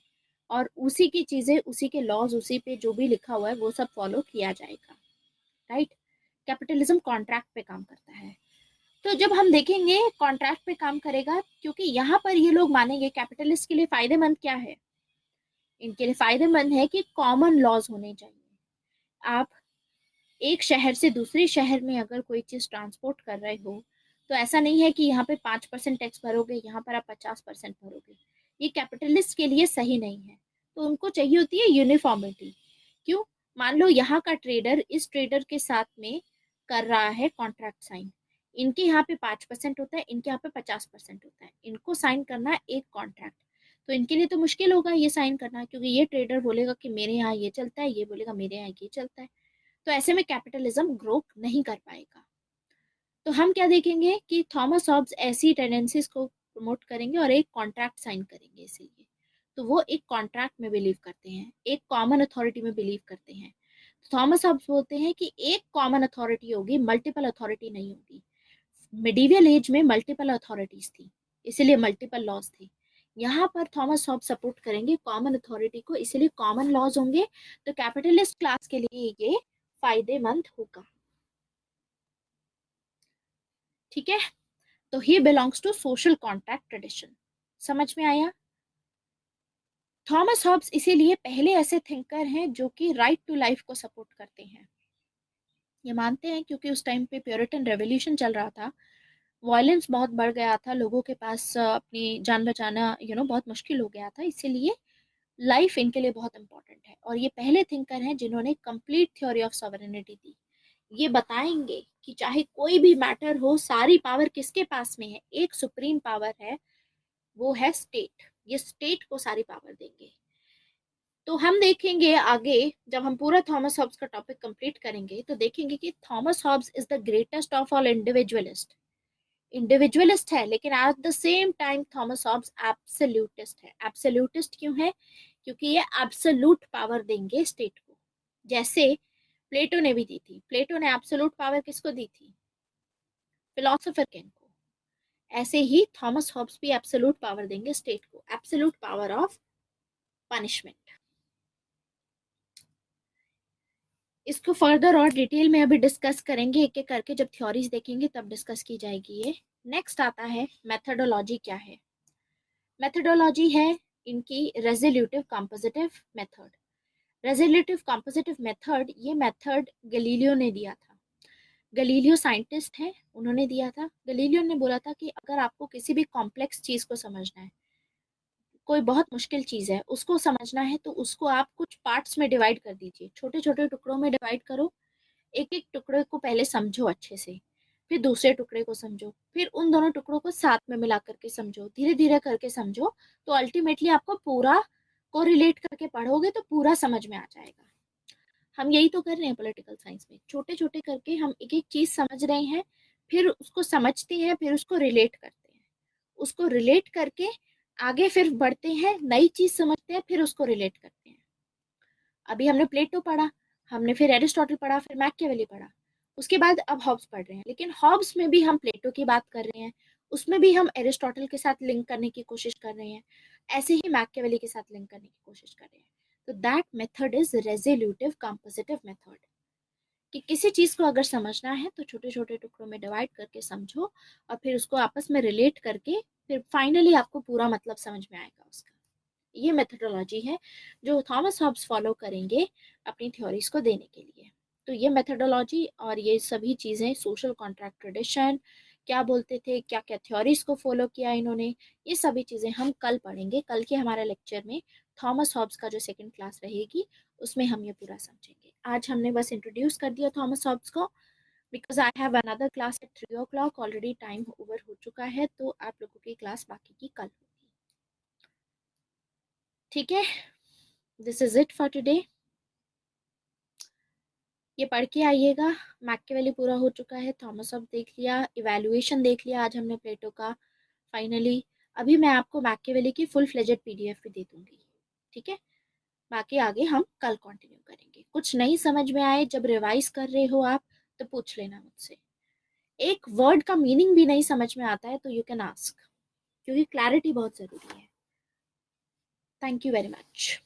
Speaker 1: और उसी की चीजें, उसी के लॉज, उसी पे जो भी लिखा हुआ है वो सब फॉलो किया जाएगा, राइट। कैपिटलिज्म कॉन्ट्रैक्ट पे काम करता है। तो जब हम देखेंगे कॉन्ट्रैक्ट पे काम करेगा, क्योंकि यहाँ पर ये लोग मानेंगे कैपिटलिस्ट के लिए फायदेमंद क्या है, इनके लिए फायदेमंद है कि कॉमन लॉज होने चाहिए। आप एक शहर से दूसरे शहर में अगर कोई चीज ट्रांसपोर्ट कर रहे हो, तो ऐसा नहीं है कि यहाँ पे 5% टैक्स भरोगे, यहाँ पर आप 50% भरोगे। ये कैपिटलिस्ट के लिए सही नहीं है। तो उनको चाहिए होती है यूनिफॉर्मिटी। क्यों? मान लो यहाँ का ट्रेडर इस ट्रेडर के साथ में कर रहा है कॉन्ट्रैक्ट साइन, इनके यहाँ पे 5% होता है, इनके यहाँ पे 50% होता है, इनको साइन करना है एक कॉन्ट्रैक्ट। तो इनके लिए तो मुश्किल होगा ये साइन करना, क्योंकि ये ट्रेडर बोलेगा कि मेरे यहाँ ये चलता है, ये बोलेगा मेरे यहाँ ये चलता है। तो ऐसे में कैपिटलिज्म ग्रो नहीं कर पाएगा। तो हम क्या देखेंगे कि थॉमस हॉब्स ऐसी टेंडेंसीज को प्रमोट करेंगे और एक कॉन्ट्रैक्ट साइन करेंगे। इसीलिए तो वो एक कॉन्ट्रैक्ट में बिलीव करते हैं, एक कॉमन अथॉरिटी में बिलीव करते हैं। तो थॉमस हॉब्स बोलते हैं कि एक कॉमन अथॉरिटी होगी, मल्टीपल अथॉरिटी नहीं होगी। मिडीवियल एज में मल्टीपल अथॉरिटीज थी, इसीलिए मल्टीपल लॉज थे। यहाँ पर थॉमस हॉब्स सपोर्ट करेंगे कॉमन अथॉरिटी को, इसीलिए कॉमन लॉज होंगे। तो कैपिटलिस्ट क्लास के लिए ये फायदेमंद होगा। ठीक है, तो he belongs to social contract tradition. समझ में आया? थॉमस हॉब्स इसीलिए पहले ऐसे थिंकर हैं जो कि राइट टू लाइफ को सपोर्ट करते हैं। ये मानते हैं क्योंकि उस टाइम पे प्योरिटन रेवोल्यूशन चल रहा था, वायलेंस बहुत बढ़ गया था, लोगों के पास अपनी जान बचाना बहुत मुश्किल हो गया था। इसीलिए लाइफ इनके लिए बहुत इंपॉर्टेंट है। और ये पहले थिंकर हैं जिन्होंने कंप्लीट थ्योरी ऑफ सॉवरेनिटी दी। ये बताएंगे कि चाहे कोई भी मैटर हो, सारी पावर किसके पास में है? एक सुप्रीम पावर है, वो है स्टेट। ये स्टेट को सारी पावर देंगे। तो हम देखेंगे आगे, जब हम पूरा थॉमस हॉब्स का टॉपिक कंप्लीट करेंगे, तो देखेंगे कि Thomas Hobbs is the greatest of all individualist. Individualist है, लेकिन at the same time Thomas Hobbes absolutist है। एब्सोल्यूटिस्ट क्यों है? क्योंकि ये एब्सोल्यूट पावर देंगे स्टेट को, जैसे प्लेटो ने भी दी थी। प्लेटो ने एब्सोल्यूट पावर किसको दी थी? फिलोसोफर किंग को। ऐसे ही थॉमस हॉब्स भी एब्सोल्यूट पावर देंगे स्टेट को, एब्सोल्यूट पावर ऑफ पनिशमेंट। इसको फर्दर और डिटेल में अभी डिस्कस करेंगे, एक एक करके जब थ्योरीज देखेंगे तब डिस्कस की जाएगी ये। नेक्स्ट आता है मेथडोलॉजी। क्या है मेथडोलॉजी? है इनकी रेजोल्यूटिव कंपोजिटिव मेथड। रेजोल्यूटिव कंपोजिटिव मेथड, ये मेथड गलीलियो ने दिया था। गलीलियो साइंटिस्ट हैं, उन्होंने दिया था। गलीलियो ने बोला था कि अगर आपको किसी भी कॉम्प्लेक्स चीज को समझना है, कोई बहुत मुश्किल चीज है उसको समझना है, तो उसको आप कुछ पार्ट्स में डिवाइड कर दीजिए, छोटे छोटे टुकड़ों में डिवाइड करो। एक एक टुकड़े को पहले समझो अच्छे से, फिर दूसरे टुकड़े को समझो, फिर उन दोनों टुकड़ों को साथ में मिला करके समझो, धीरे धीरे करके समझो। तो अल्टीमेटली आपको पूरा को रिलेट करके पढ़ोगे तो पूरा समझ में आ जाएगा। हम यही तो कर रहे हैं पॉलिटिकल साइंस में, छोटे छोटे करके हम एक एक चीज समझ रहे हैं, फिर उसको समझते हैं, फिर उसको रिलेट करते हैं, उसको रिलेट करके आगे फिर बढ़ते हैं, नई चीज समझते हैं, फिर उसको रिलेट करते हैं। अभी हमने प्लेटो पढ़ा, हमने फिर एरिस्टोटल पढ़ा, फिर मैकियावेली पढ़ा, उसके बाद अब हॉब्स पढ़ रहे हैं। लेकिन हॉब्स में भी हम प्लेटो की बात कर रहे हैं, उसमें भी हम एरिस्टोटल के साथ लिंक करने की कोशिश कर रहे हैं, ऐसे ही मैकियावेली के साथ लिंक करने की कोशिश कर रहे हैं। तो दैट मेथड इज रेजोल्यूटिव कंपोजिटिव मेथड, कि किसी चीज को अगर समझना है तो छोटे छोटे टुकड़ों में डिवाइड करके समझो, और फिर उसको आपस में रिलेट करके फिर फाइनली आपको पूरा मतलब समझ में आएगा उसका। ये मेथडोलॉजी है जो थॉमस हॉब्स फॉलो करेंगे अपनी थ्योरीज को देने के लिए। तो ये मेथडोलॉजी और ये सभी चीज़ें, सोशल कॉन्ट्रैक्ट ट्रेडिशन, क्या बोलते थे, क्या क्या थ्योरीज को फॉलो किया इन्होंने, ये सभी चीज़ें हम कल पढ़ेंगे। कल के हमारे लेक्चर में थॉमस हॉब्स का जो सेकंड क्लास रहेगी उसमें हम ये पूरा समझेंगे। आज हमने बस इंट्रोड्यूस कर दिया थॉमस हॉब्स को, because I have another class at 3 o'clock, already time over हो चुका है, तो आप लोगों की क्लास बाकी की कल होगी। ठीक है, this is it for today. ये पढ़ के आइएगा। मैकियावेली पूरा हो चुका है, थॉमस हॉब्स देख लिया, इवैल्यूएशन देख लिया आज हमने प्लेटो का। फाइनली अभी मैं आपको मैकियावेली की फुल फ्लेजेड पीडीएफ भी दे दूंगी। ठीक है, बाकी आगे हम कल कंटिन्यू करेंगे। कुछ नहीं समझ में आए जब रिवाइज कर रहे हो आप, तो पूछ लेना मुझसे। एक वर्ड का मीनिंग भी नहीं समझ में आता है तो यू कैन आस्क, क्योंकि क्लैरिटी बहुत जरूरी है। Thank you very much.